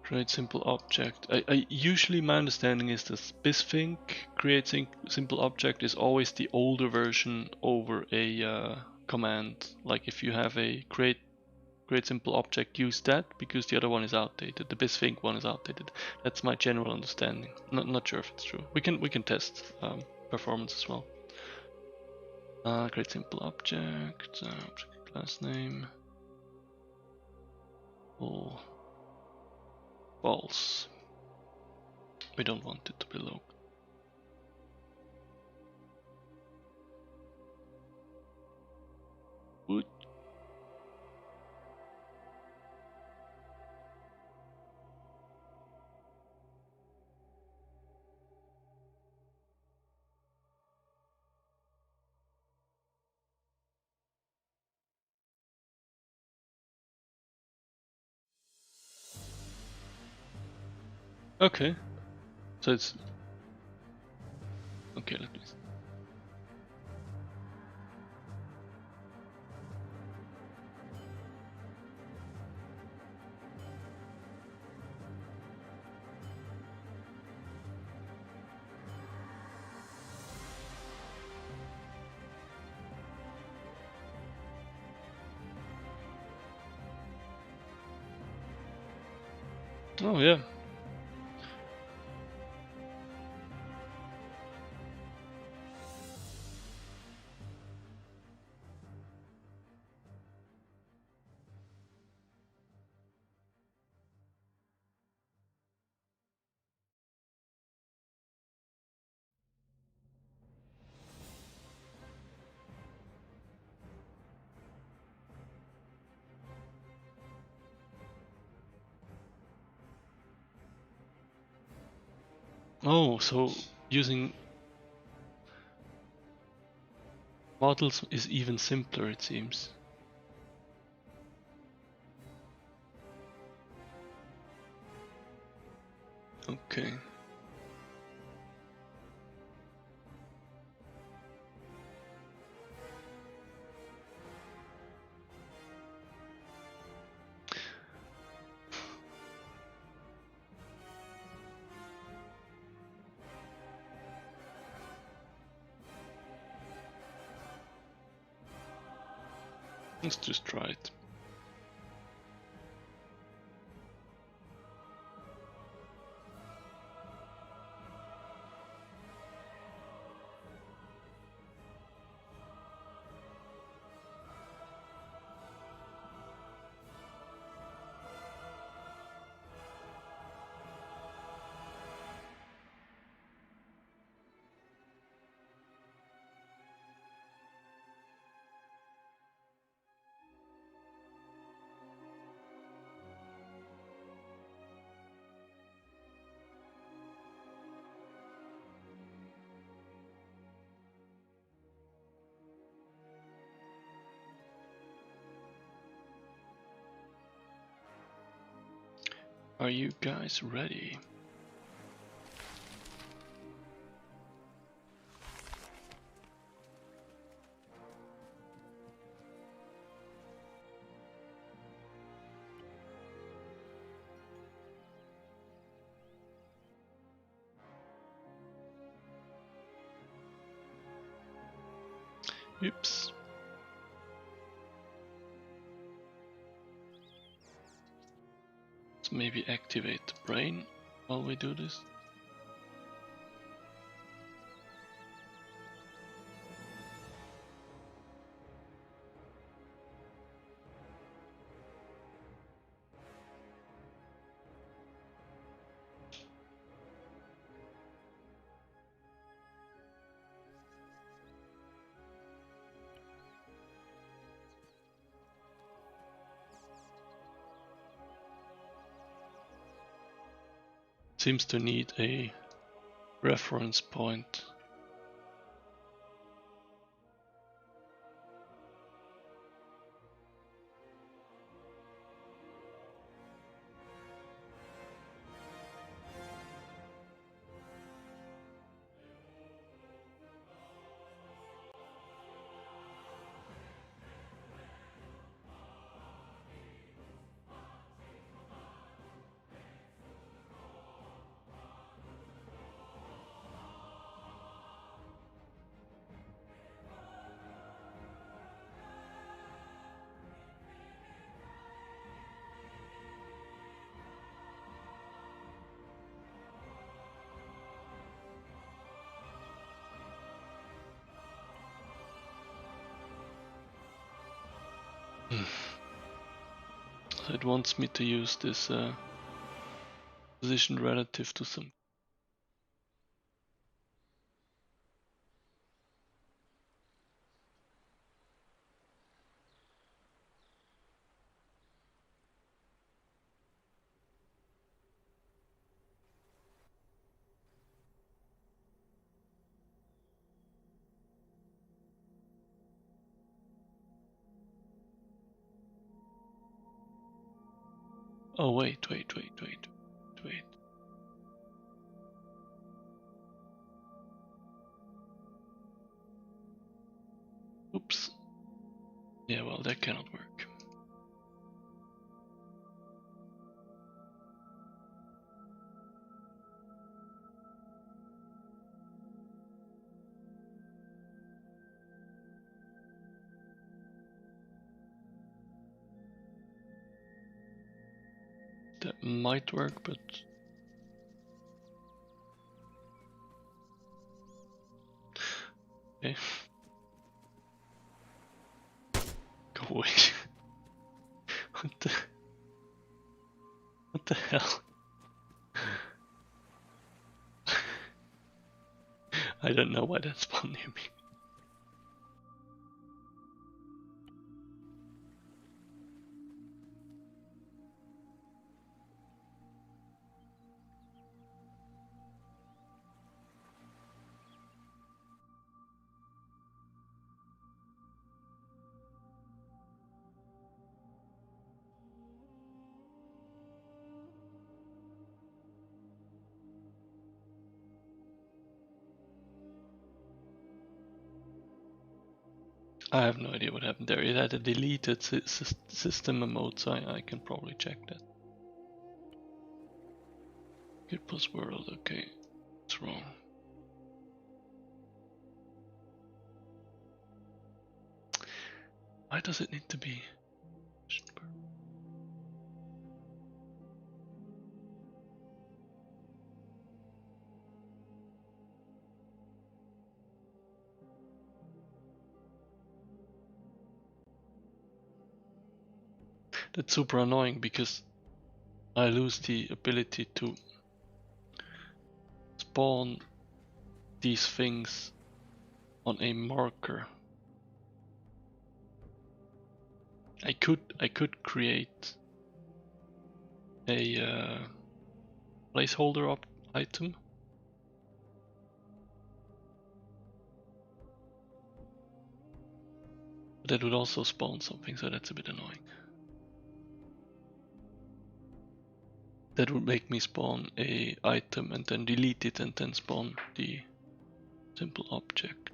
Speaker 1: Create simple object. I usually my understanding is that BizThink creating simple object is always the older version over a command. Like if you have a create simple object, use that because the other one is outdated. The BizThink one is outdated. That's my general understanding. Not sure if it's true. We can test performance as well. Create simple object. Object class name. Oh. False. We don't want it to be local. Would. Okay. So it's okay. Let me. Oh yeah. Oh, so using models is even simpler, it seems. Okay. Let's just try it. Are you guys ready? Oops. Let's maybe activate the brain while we do this. Seems to need a reference point. So it wants me to use this position relative to some. Oh wait. Oops. Yeah, well, that cannot work. That might work, but okay. Go away. What the hell? I don't know why that spawned near me. I have no idea what happened there. It had a deleted system mode, so I can probably check that. Git plus world, okay. What's wrong? Why does it need to be? That's super annoying because I lose the ability to spawn these things on a marker. I could create a placeholder item. But that would also spawn something, so that's a bit annoying. That would make me spawn a item and then delete it and then spawn the simple object.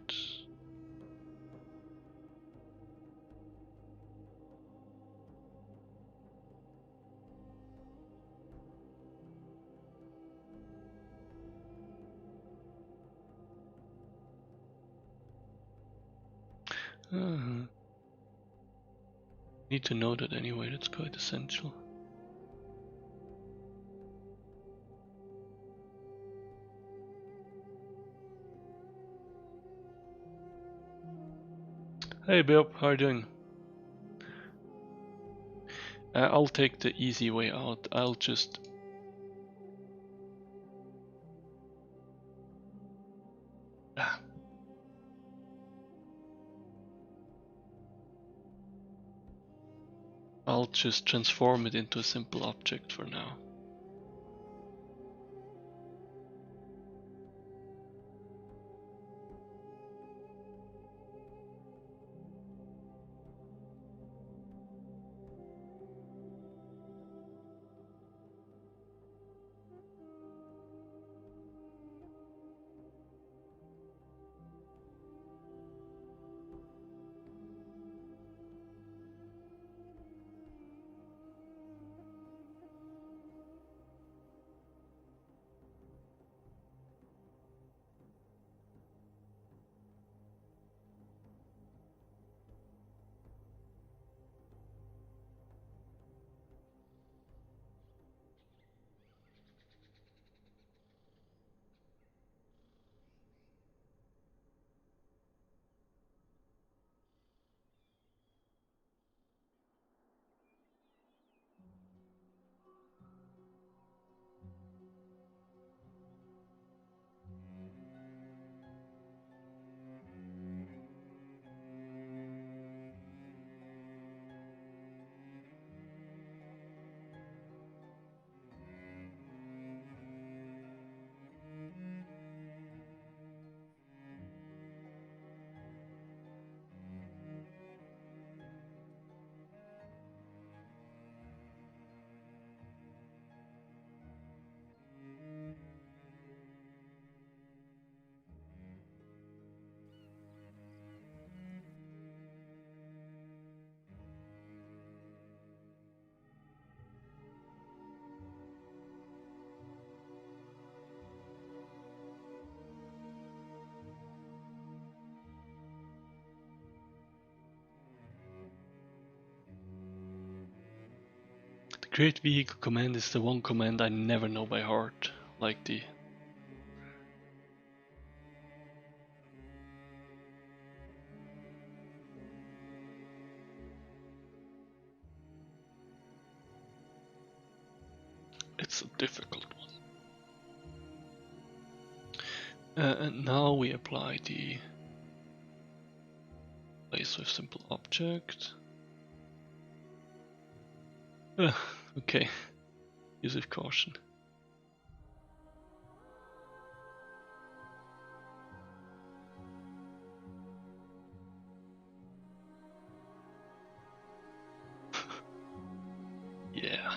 Speaker 1: Need to know that anyway, that's quite essential. Hey Bill, how are you doing? I'll take the easy way out. I'll just... I'll just transform it into a simple object for now. The create vehicle command is the one command I never know by heart, like the... It's a difficult one. And now we apply the place with simple object. Okay, use with caution. Yeah.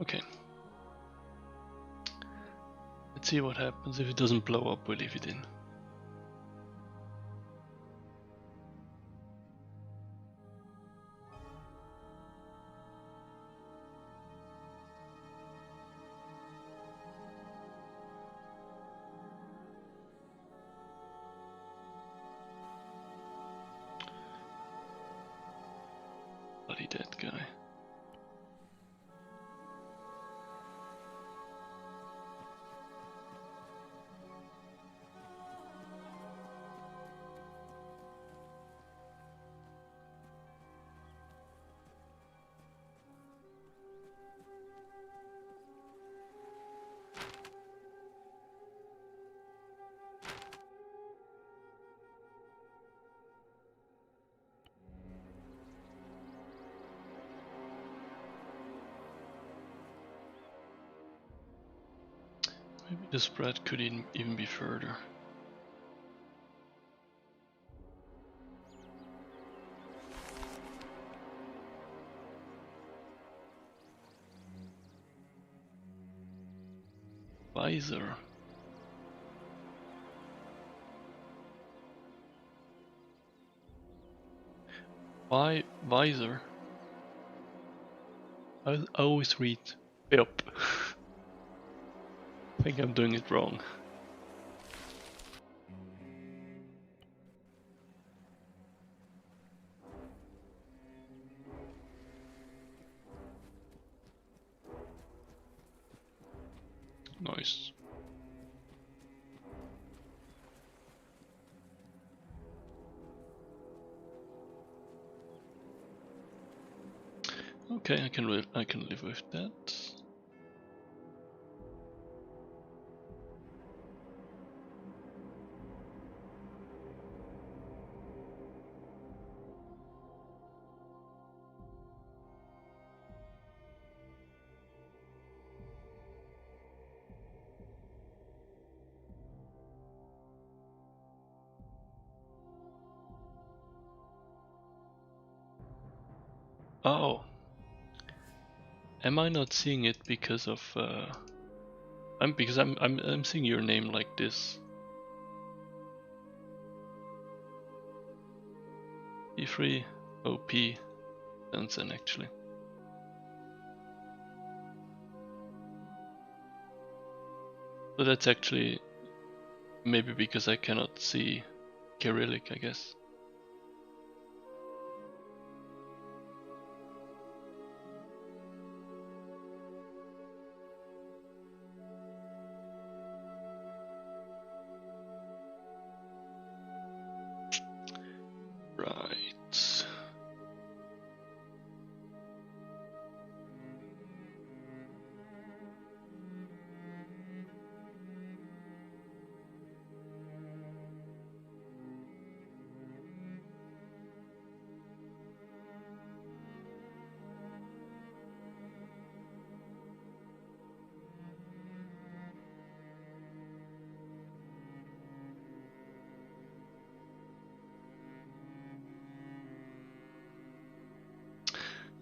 Speaker 1: Okay. Let's see what happens. If it doesn't blow up, we'll leave it in. Bloody dead guy. Maybe the spread could even be further. Visor. Why visor? I always read Yep. I think I'm doing it wrong. Nice. Okay, I can live with that. Oh, am I not seeing it because of? I'm seeing your name like this. VA3.0 Vandeanson actually. So that's actually maybe because I cannot see Cyrillic, I guess. Right.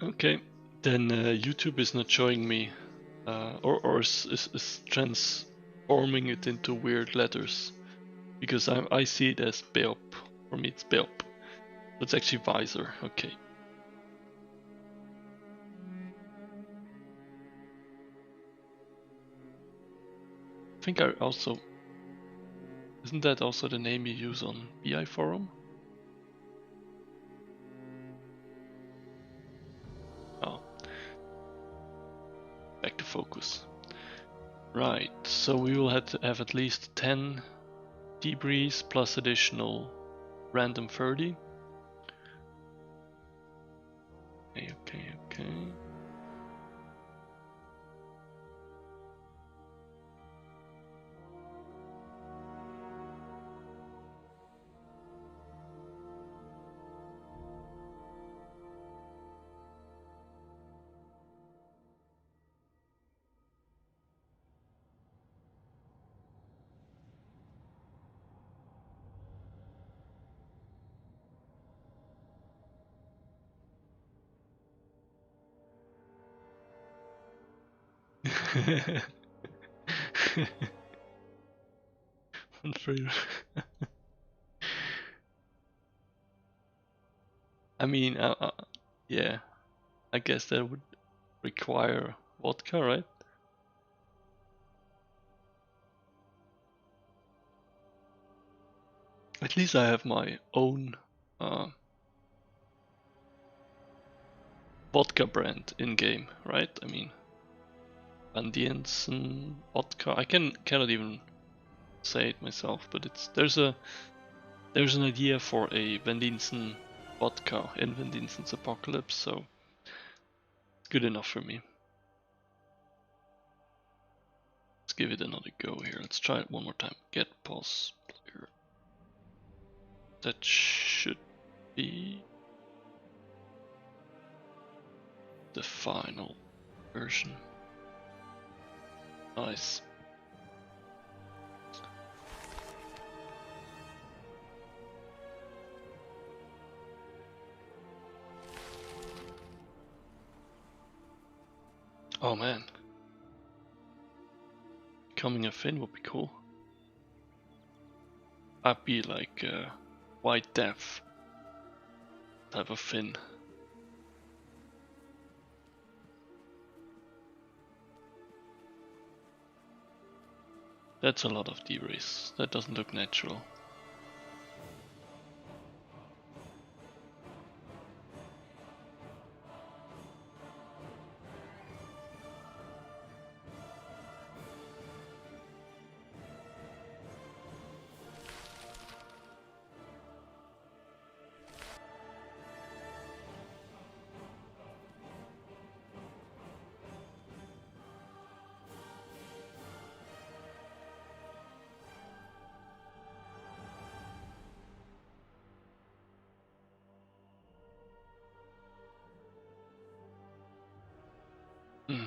Speaker 1: Okay, then YouTube is not showing me, or is transforming it into weird letters, because I see it as Beop. For me, it's Beop. It's actually visor. Okay. I think I also, isn't that also the name you use on BI forum? Oh, back to focus. Right, so we will have to have at least 10 debris plus additional random 30. Okay. I mean, yeah, I guess that would require vodka, right? At least I have my own vodka brand in game, right? I mean, Vandeanson vodka. I cannot even say it myself, but there's an idea for a Vandeanson vodka in Vandeanson's Apocalypse, so it's good enough for me. Let's give it another go here. Let's try it one more time. Get pause player. That should be the final version. Nice. Oh man. Becoming a Finn would be cool. I'd be like a White Death type of Finn. That's a lot of debris. That doesn't look natural. Mm.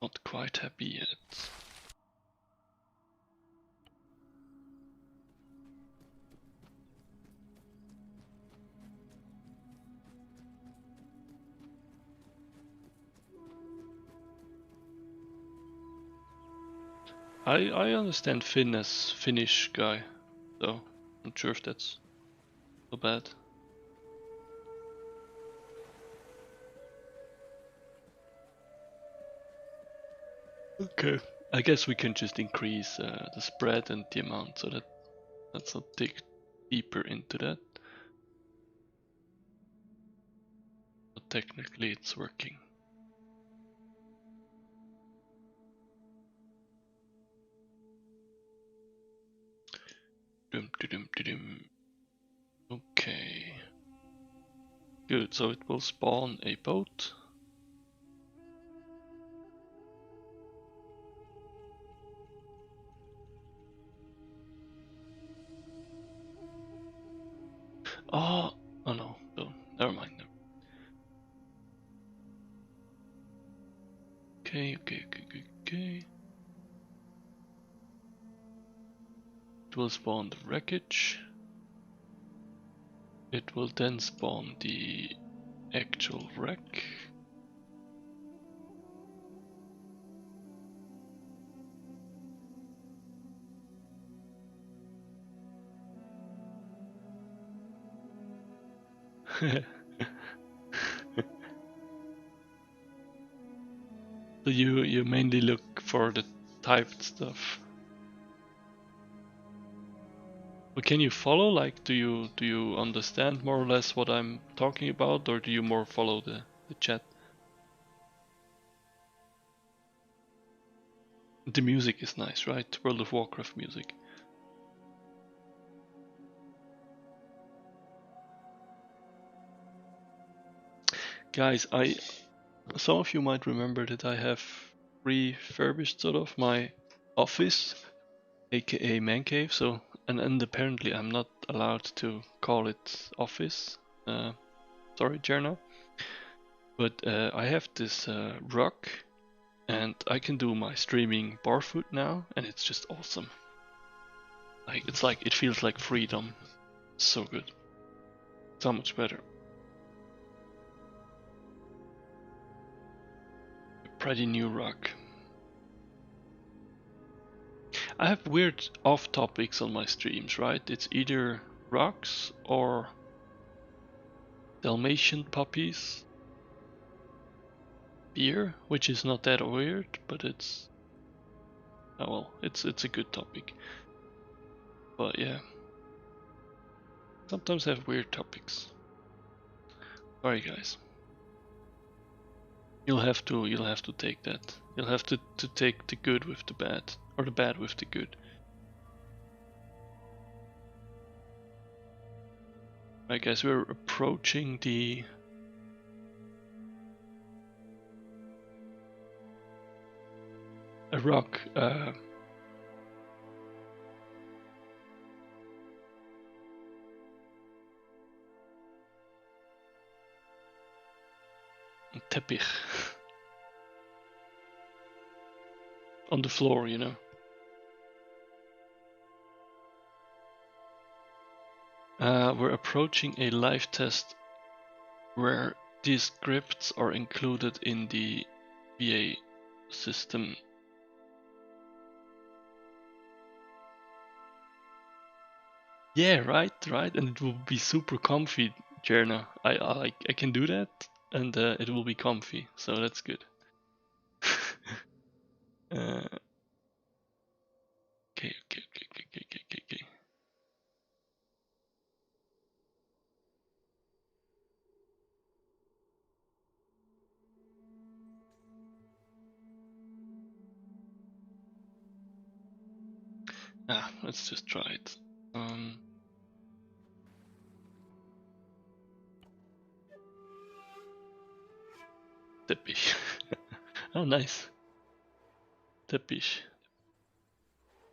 Speaker 1: Not quite happy yet. I understand Finn as Finnish guy, so I'm not sure if that's so bad. Okay. I guess we can just increase the spread and the amount, so that let's not dig deeper into that. But technically it's working. Okay. Good, so it will spawn a boat. Oh no, never mind. Okay. It will spawn the wreckage. It will then spawn the actual wreck. So you mainly look for the typed stuff. But can you follow? Like, do you understand more or less what I'm talking about, or do you more follow the chat? The music is nice, right? World of Warcraft music. Guys, some of you might remember that I have refurbished sort of my office, aka man cave. So and apparently I'm not allowed to call it office. Sorry, Jerna. But I have this rock, and I can do my streaming barefoot now, and it's just awesome. Like it feels like freedom. So good. So much better. Pretty new rock. I have weird off topics on my streams, right? It's either rocks or Dalmatian puppies, beer, which is not that weird, but it's oh well, it's a good topic. But yeah, sometimes I have weird topics. Sorry guys. You'll have to take that. You'll have to take the good with the bad, or the bad with the good. Right guys, we're approaching the a rock teppich on the floor, you know. We're approaching a live test where these scripts are included in the VA system. Yeah, right, and it will be super comfy, Jerna. I can do that, and it will be comfy, so that's good. Okay. Let's just try it. Teppich. Oh, nice. Teppich.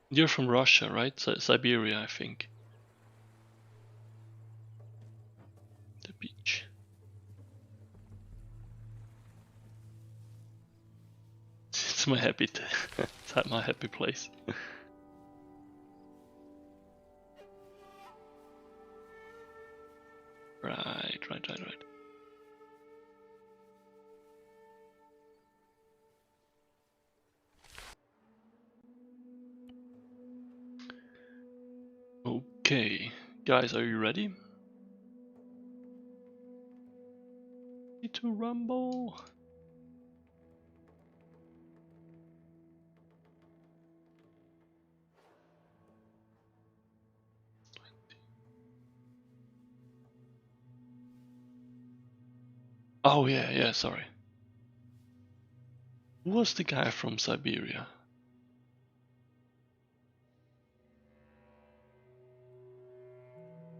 Speaker 1: You're from Russia, right? Siberia, I think. The beach. It's my happy. It's my happy place. Right. Okay, guys, are you ready? Ready to rumble? Oh yeah, sorry. Who was the guy from Siberia?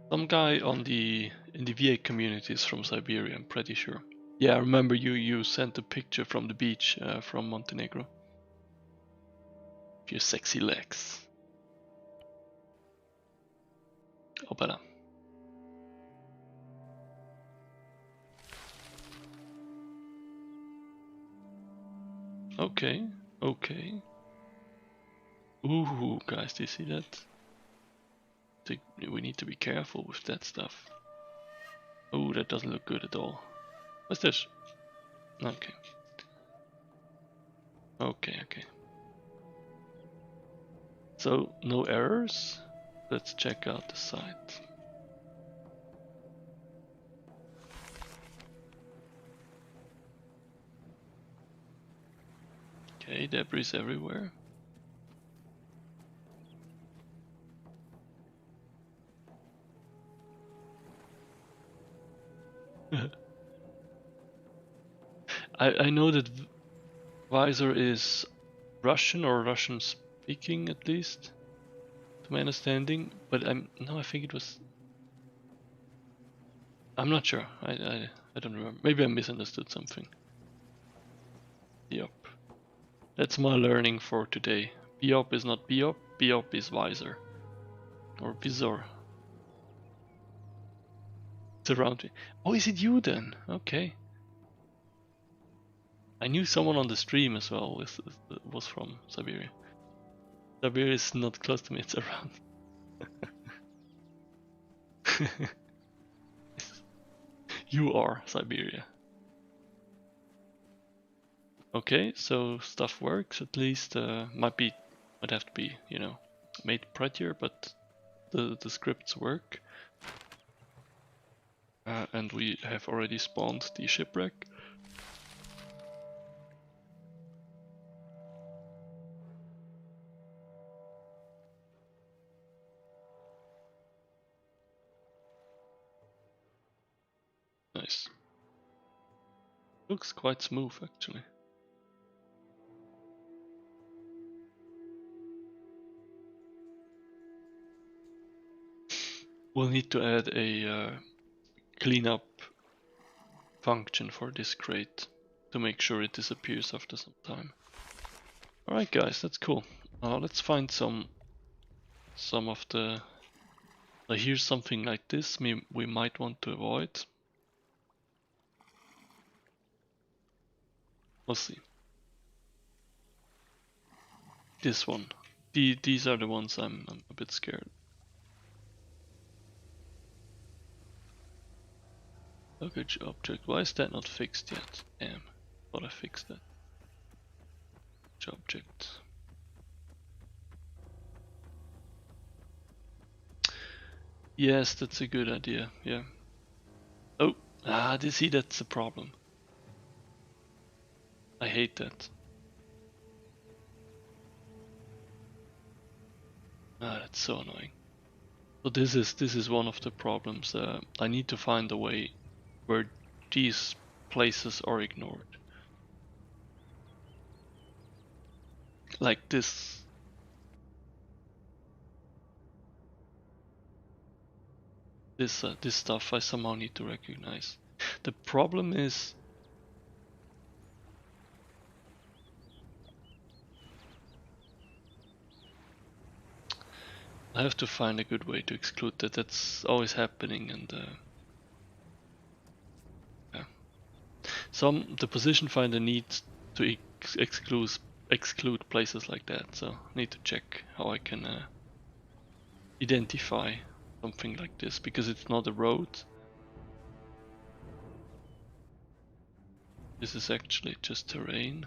Speaker 1: Some guy in the VA community is from Siberia, I'm pretty sure. Yeah, I remember you sent a picture from the beach from Montenegro. Your sexy legs. Oh, better. Okay. Ooh, guys, do you see that? We need to be careful with that stuff. Oh, that doesn't look good at all. What's this? Okay. So, no errors? Let's check out the site. Okay, debris everywhere. I know that Visor is Russian or Russian speaking at least, to my understanding, but I think it was. I'm not sure. I don't remember. Maybe I misunderstood something. Yup. That's my learning for today. Biop is not Biop. Biop is Visor. Or Visor. It's around me. Oh, is it you then? Okay. I knew someone on the stream as well was from Siberia. Siberia is not close to me, it's around. You are Siberia. Okay, so stuff works at least. Might have to be, made prettier, but the scripts work. And we have already spawned the shipwreck. Nice. Looks quite smooth actually. We'll need to add a cleanup function for this crate to make sure it disappears after some time. Alright guys, that's cool. Let's find some of the... here's something like this we might want to avoid. We'll see. This one. These are the ones I'm a bit scared. Luggage object. Why is that not fixed yet? Damn. Thought I fixed that. Object. Yes, that's a good idea. Yeah. Oh, see, that's a problem. I hate that. That's so annoying. So this is one of the problems. I need to find a way where these places are ignored. Like this. this stuff I somehow need to recognize. The problem is I have to find a good way to exclude that. That's always happening, and yeah. The position finder needs to exclude places like that. So I need to check how I can identify something like this, because it's not a road. This is actually just terrain.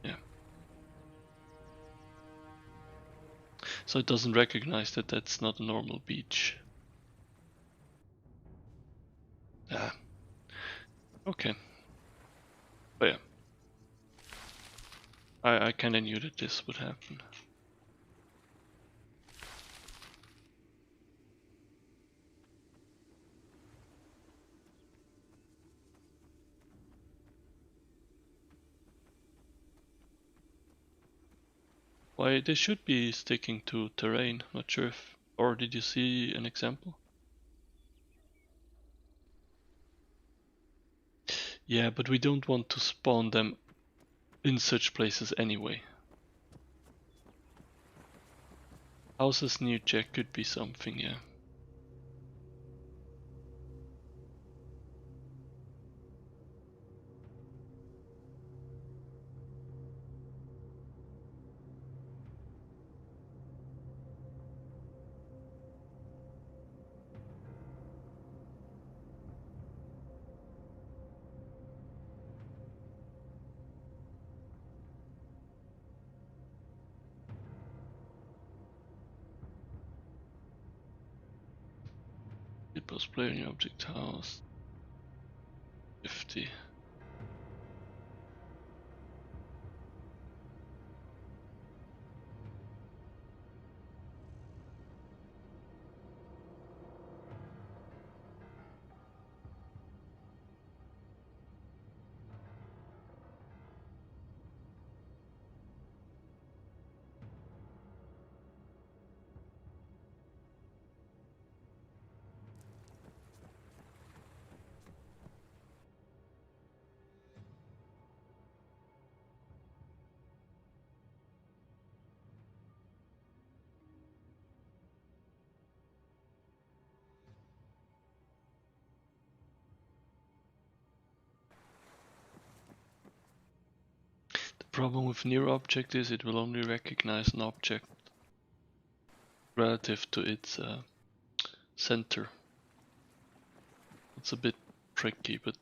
Speaker 1: Yeah. So it doesn't recognize that that's not a normal beach. Ah. Okay. But yeah. I kinda knew that this would happen. Why, they should be sticking to terrain, not sure if... Or did you see an example? Yeah, but we don't want to spawn them in such places anyway. Houses near Jack could be something, yeah. It was player in object house. 50. The problem with near object is it will only recognize an object relative to its center. It's a bit tricky, but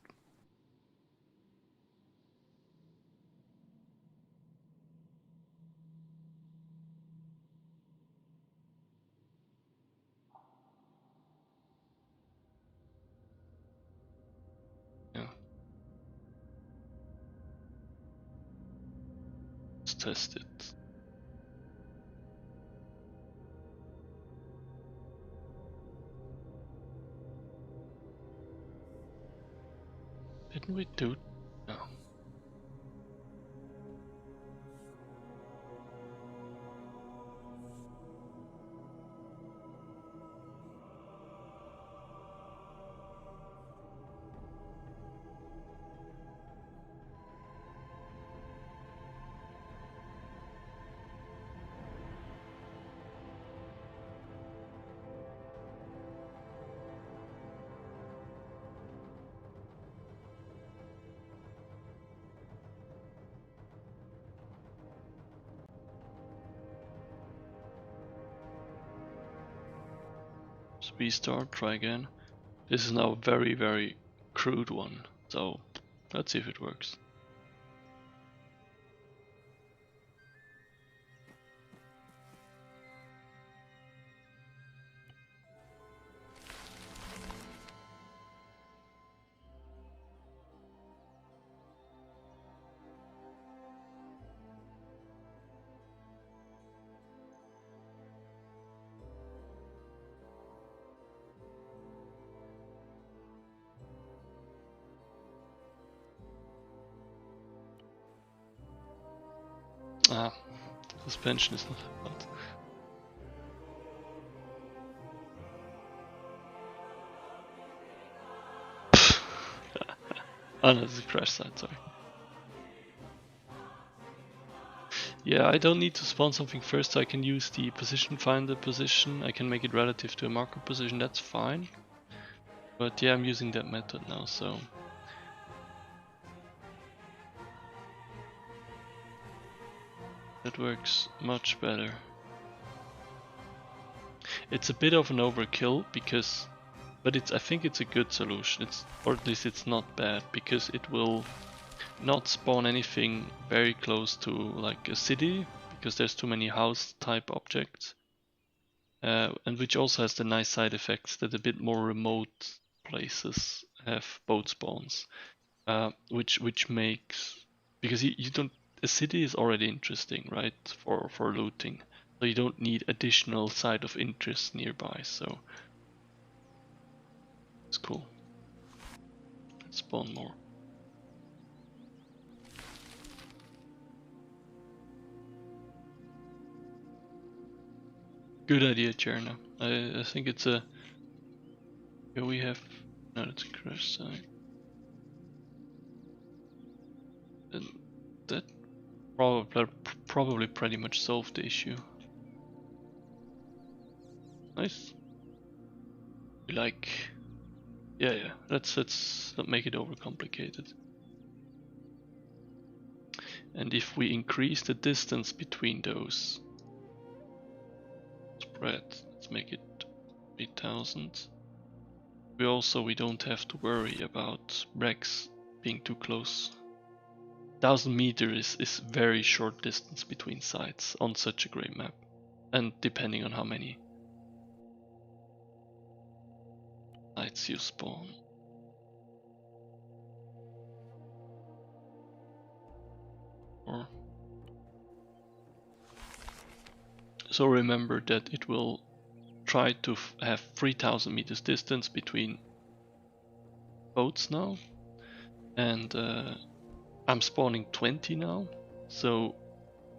Speaker 1: yeah. Let's test it. Didn't we do... No. Restart, try again. This is now a very, very crude one, so let's see if it works. Ah, suspension is not hot. Oh no, it's a crash site, sorry. Yeah, I don't need to spawn something first, so I can use the position finder position. I can make it relative to a marker position, that's fine. But yeah, I'm using that method now, so... that works much better. It's a bit of an overkill because... but I think it's a good solution, or at least it's not bad, because it will not spawn anything very close to like a city, because there's too many house type objects. And which also has the nice side effects that a bit more remote places have boat spawns, which makes, because you don't, a city is already interesting, right, for looting, so you don't need additional site of interest nearby, so it's cool. Let's spawn more. Good idea, Cherna. I think it's a... here we have... no, that's a crash site. And that probably pretty much solved the issue. Nice. Like... yeah, let's not make it overcomplicated. And if we increase the distance between those... spread, let's make it 3000. We don't have to worry about wrecks being too close. 1000 meters is very short distance between sites on such a great map, and depending on how many sites you spawn. Or so remember that it will try to have 3000 meters distance between boats now, and I'm spawning 20 now, so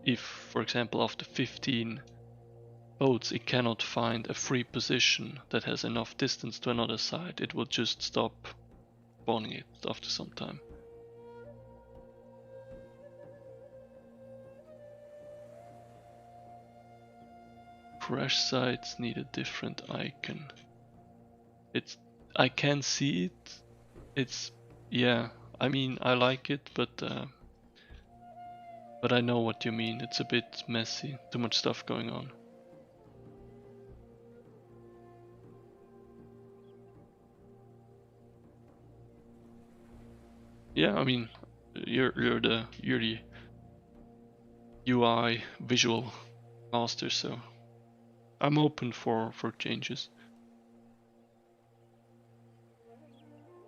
Speaker 1: if, for example, after 15 boats it cannot find a free position that has enough distance to another side, it will just stop spawning it after some time. Crash sites need a different icon. I can see it. It's, yeah, I mean, I like it, but I know what you mean. It's a bit messy, too much stuff going on. Yeah, I mean, you're the UI visual master, so I'm open for changes.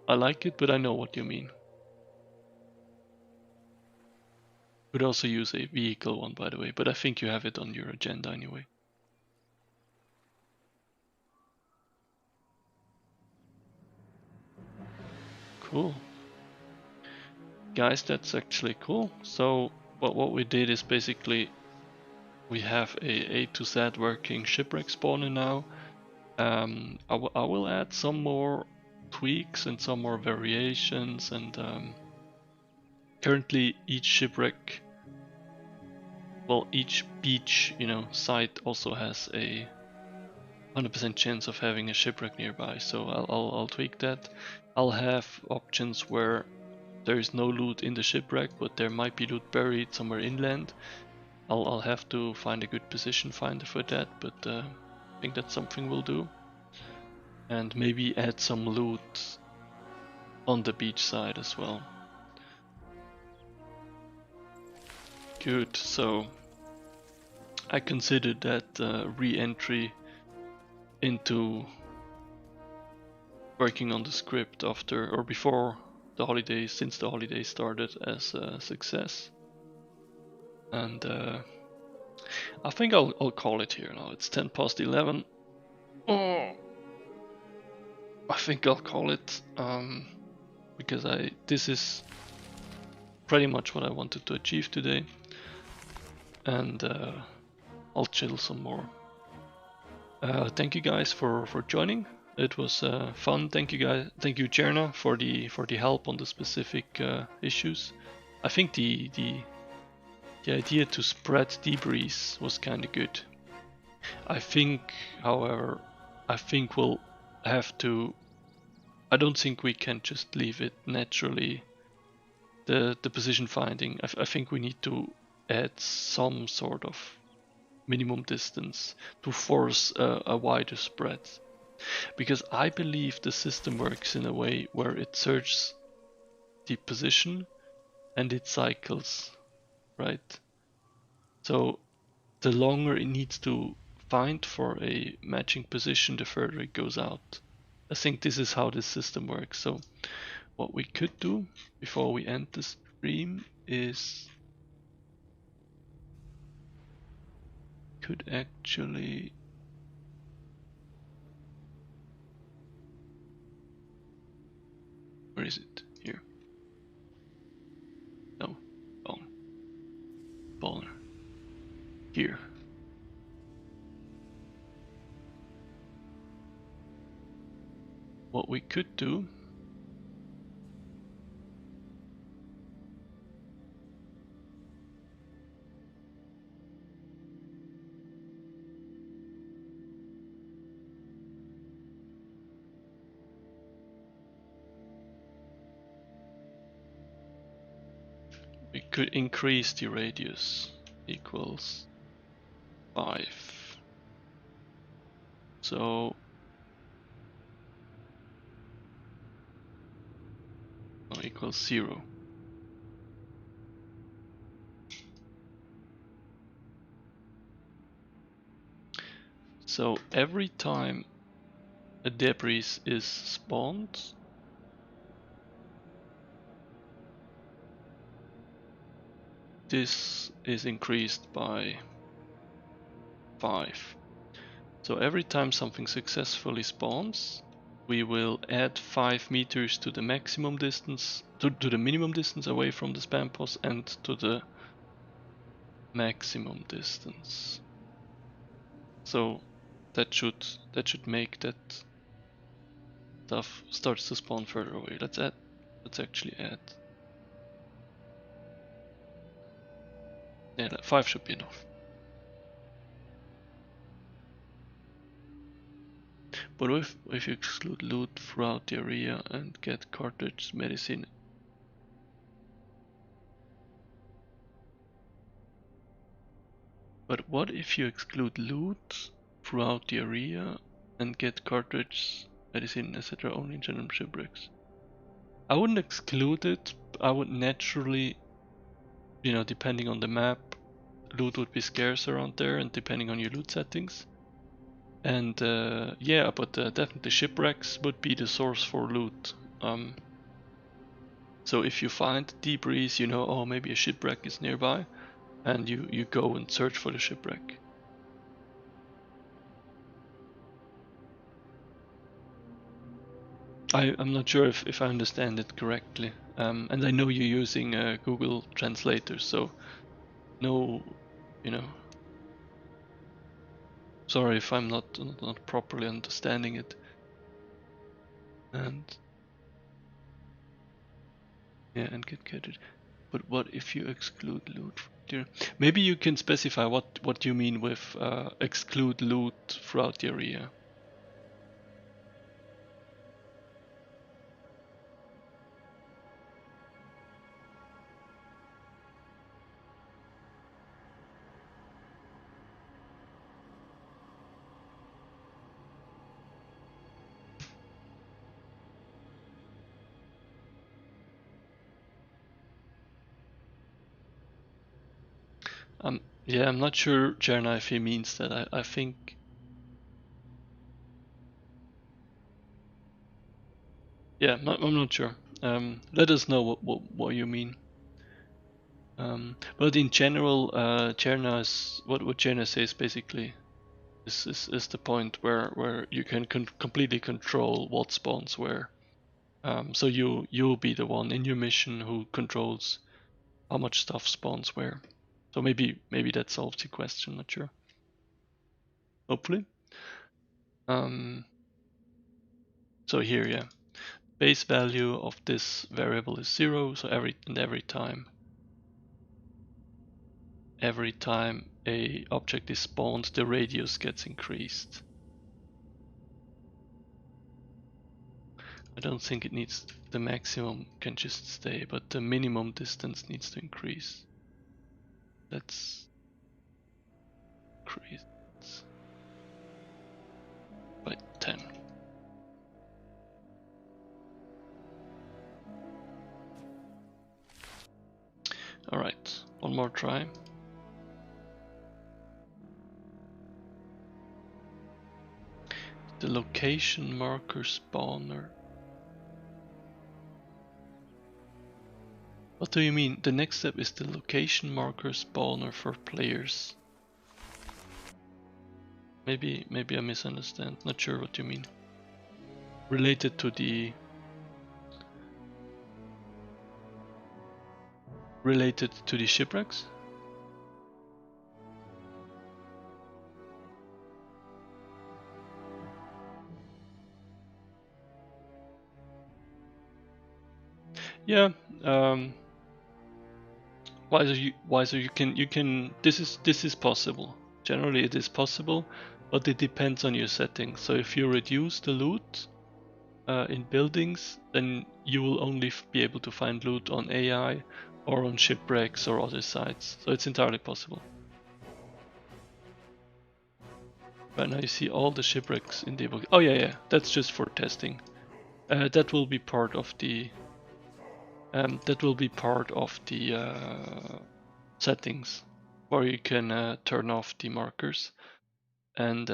Speaker 1: I like it, but I know what you mean. Could also use a vehicle one, by the way, but I think you have it on your agenda anyway. Cool. Guys, that's actually cool. So what we did is basically we have a to Z working shipwreck spawner now. I will add some more tweaks and some more variations, and currently each shipwreck, well, each beach, site also has a 100% chance of having a shipwreck nearby, so I'll tweak that. I'll have options where there is no loot in the shipwreck, but there might be loot buried somewhere inland. I'll have to find a good position finder for that, but I think that's something we'll do. And maybe add some loot on the beach side as well. Good, so I considered that re-entry into working on the script after or before the holidays, since the holidays started, as a success. And I think I'll call it here now. It's 10 past 11. Oh, I think I'll call it because this is pretty much what I wanted to achieve today, and I'll chill some more. Thank you guys for joining. It was fun. Thank you guys. Thank you, Cherna, for the help on the specific issues. I think the idea to spread debris was kind of good. I think, however, we'll have to. I don't think we can just leave it naturally. The position finding. I think we need to add some sort of minimum distance to force a wider spread. Because I believe the system works in a way where it searches the position and it cycles, right? So the longer it needs to find for a matching position, the further it goes out. I think this is how this system works. So what we could do before we end the stream is could actually where is it? Here. No. Spawner. Here. What we could do we could increase the radius equals 5. So equals 0. So every time a debris is spawned, this is increased by 5. So every time something successfully spawns, we will add 5 meters to the maximum distance, to the minimum distance away from the spam post and to the maximum distance. So that should make that stuff starts to spawn further away. Let's actually add. Yeah, 5 should be enough. But if you exclude loot throughout the area and get cartridge medicine. But what if you exclude loot throughout the area and get cartridge medicine, etc. only in general shipwrecks? I wouldn't exclude it. I would naturally, depending on the map, loot would be scarce around there, and depending on your loot settings. And yeah, but definitely shipwrecks would be the source for loot. So if you find debris, oh, maybe a shipwreck is nearby, and you go and search for the shipwreck. I'm not sure if I understand it correctly, and I know you're using Google Translator, so no, sorry if I'm not properly understanding it. And yeah, and get cartridge. But what if you exclude loot from there? Maybe you can specify what you mean with exclude loot throughout the area. Yeah, I'm not sure, Cherna, if he means that. I think. Yeah, I'm not sure. Let us know what you mean. But in general, Cherna is what Cherna says basically is the point where you can completely control what spawns where. So you'll be the one in your mission who controls how much stuff spawns where. So maybe that solves the question. Not sure. Hopefully. So here, yeah, base value of this variable is 0. So every time a object is spawned, the radius gets increased. I don't think it needs, the maximum can just stay, but the minimum distance needs to increase. Let's increase it by 10. Alright, one more try. The location marker spawner. What do you mean? The next step is the location marker spawner for players. Maybe I misunderstand. Not sure what you mean. Related to the shipwrecks? Yeah. Wiser, you can. This is possible. Generally, it is possible, but it depends on your settings. So if you reduce the loot in buildings, then you will only be able to find loot on AI or on shipwrecks or other sites. So it's entirely possible. Right now you see all the shipwrecks in the book. Oh yeah, that's just for testing. That will be part of the settings, where you can turn off the markers and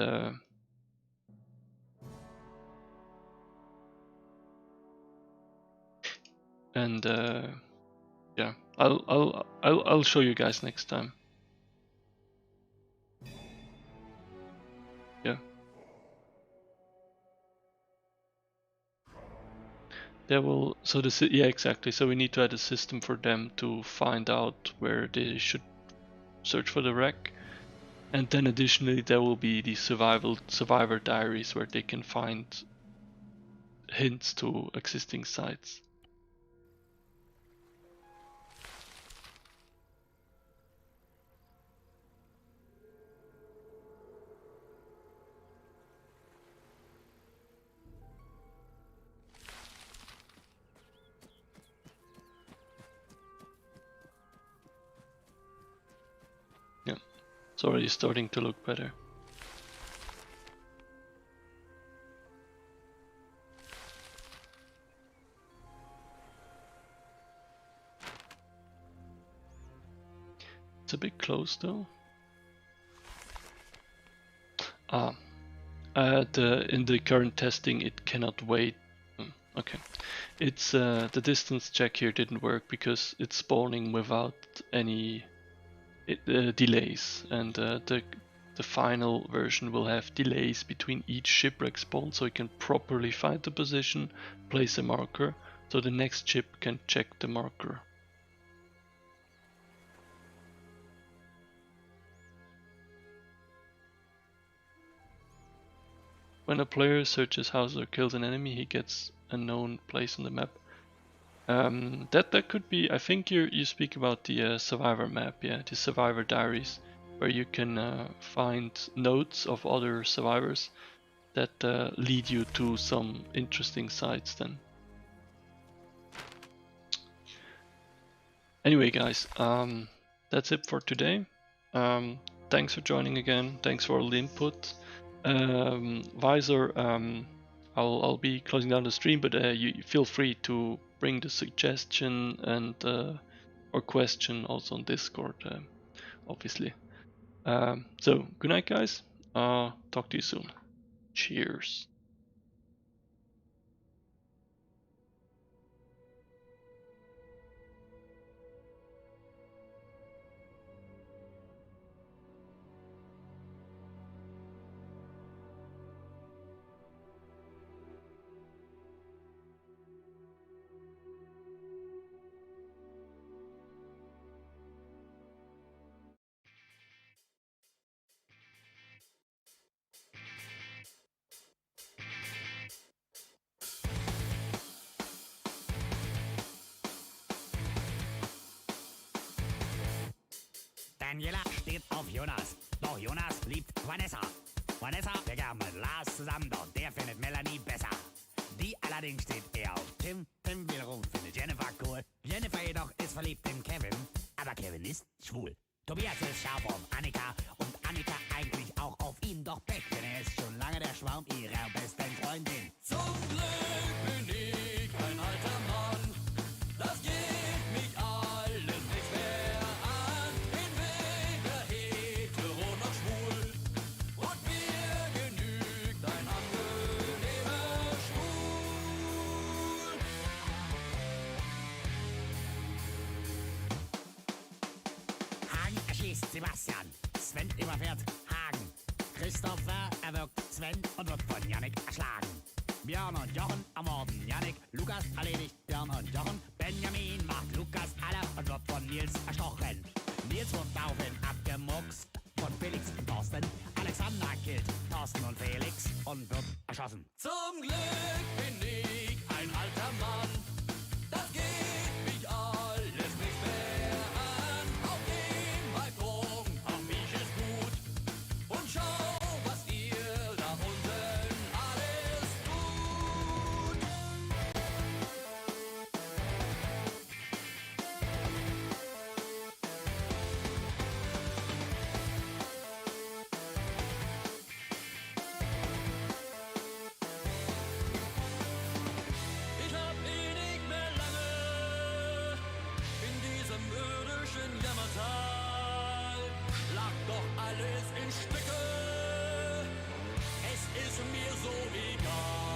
Speaker 1: yeah, I'll show you guys next time. Yeah. They will, so yeah, exactly. So we need to add a system for them to find out where they should search for the wreck. And then additionally there will be the survivor diaries where they can find hints to existing sites. Yeah, it's already starting to look better. It's a bit close though. In the current testing it cannot wait. Okay, it's the distance check here didn't work because it's spawning without any delays, and the final version will have delays between each shipwreck spawn, so you can properly find the position, place a marker, so the next ship can check the marker. When a player searches houses or kills an enemy, he gets a known place on the map. That could be. I think you speak about the survivor map, yeah, the survivor diaries, where you can find notes of other survivors that lead you to some interesting sites. Then. Anyway, guys, that's it for today. Thanks for joining again. Thanks for all the input. Visor, I'll be closing down the stream, but you feel free to bring the suggestion and or question also on Discord, obviously. So good night, guys. Talk to you soon. Cheers.
Speaker 2: Daniela steht auf Jonas, doch Jonas liebt Vanessa. Vanessa wäre gern mit Lars zusammen, doch der findet Melanie besser. Die allerdings steht eher auf Tim. Tim wiederum findet Jennifer cool. Jennifer jedoch ist verliebt in Kevin, aber Kevin ist schwul. Tobias ist scharf auf Annika und Annika eigentlich auch auf ihn. Doch Beck, denn er ist schon lange der Schwarm ihrer besten Freundin.
Speaker 3: Zum Glück bin ich ein alter Mann, das geht mich alles nichts mehr an. Bin weder hetero noch schwul und mir genügt ein angenehmer Schwul.
Speaker 2: Hagen erschießt Sebastian, Sven überfährt Hagen. Christopher erwürgt Sven und wird von Jannik erschlagen. Björn und Jochen ermorden Jannik, Lukas erledigt Björn und Jochen. Benjamin macht Lukas alle und wird von Nils erstochen. Nils wird daraufhin abgemuckst von Felix und Thorsten. Alexander killt Thorsten und Felix und wird erschossen.
Speaker 3: Zum Glück bin ich ein alter Mann, das geht mich alles nicht mehr an. Auf dem Balkon hab ich es gut und schau, was ihr da unten alles tut. Ich hab nicht mehr lange in diesem irdischen Jammertal. Lag doch alles in Stücke, es ist mir so egal.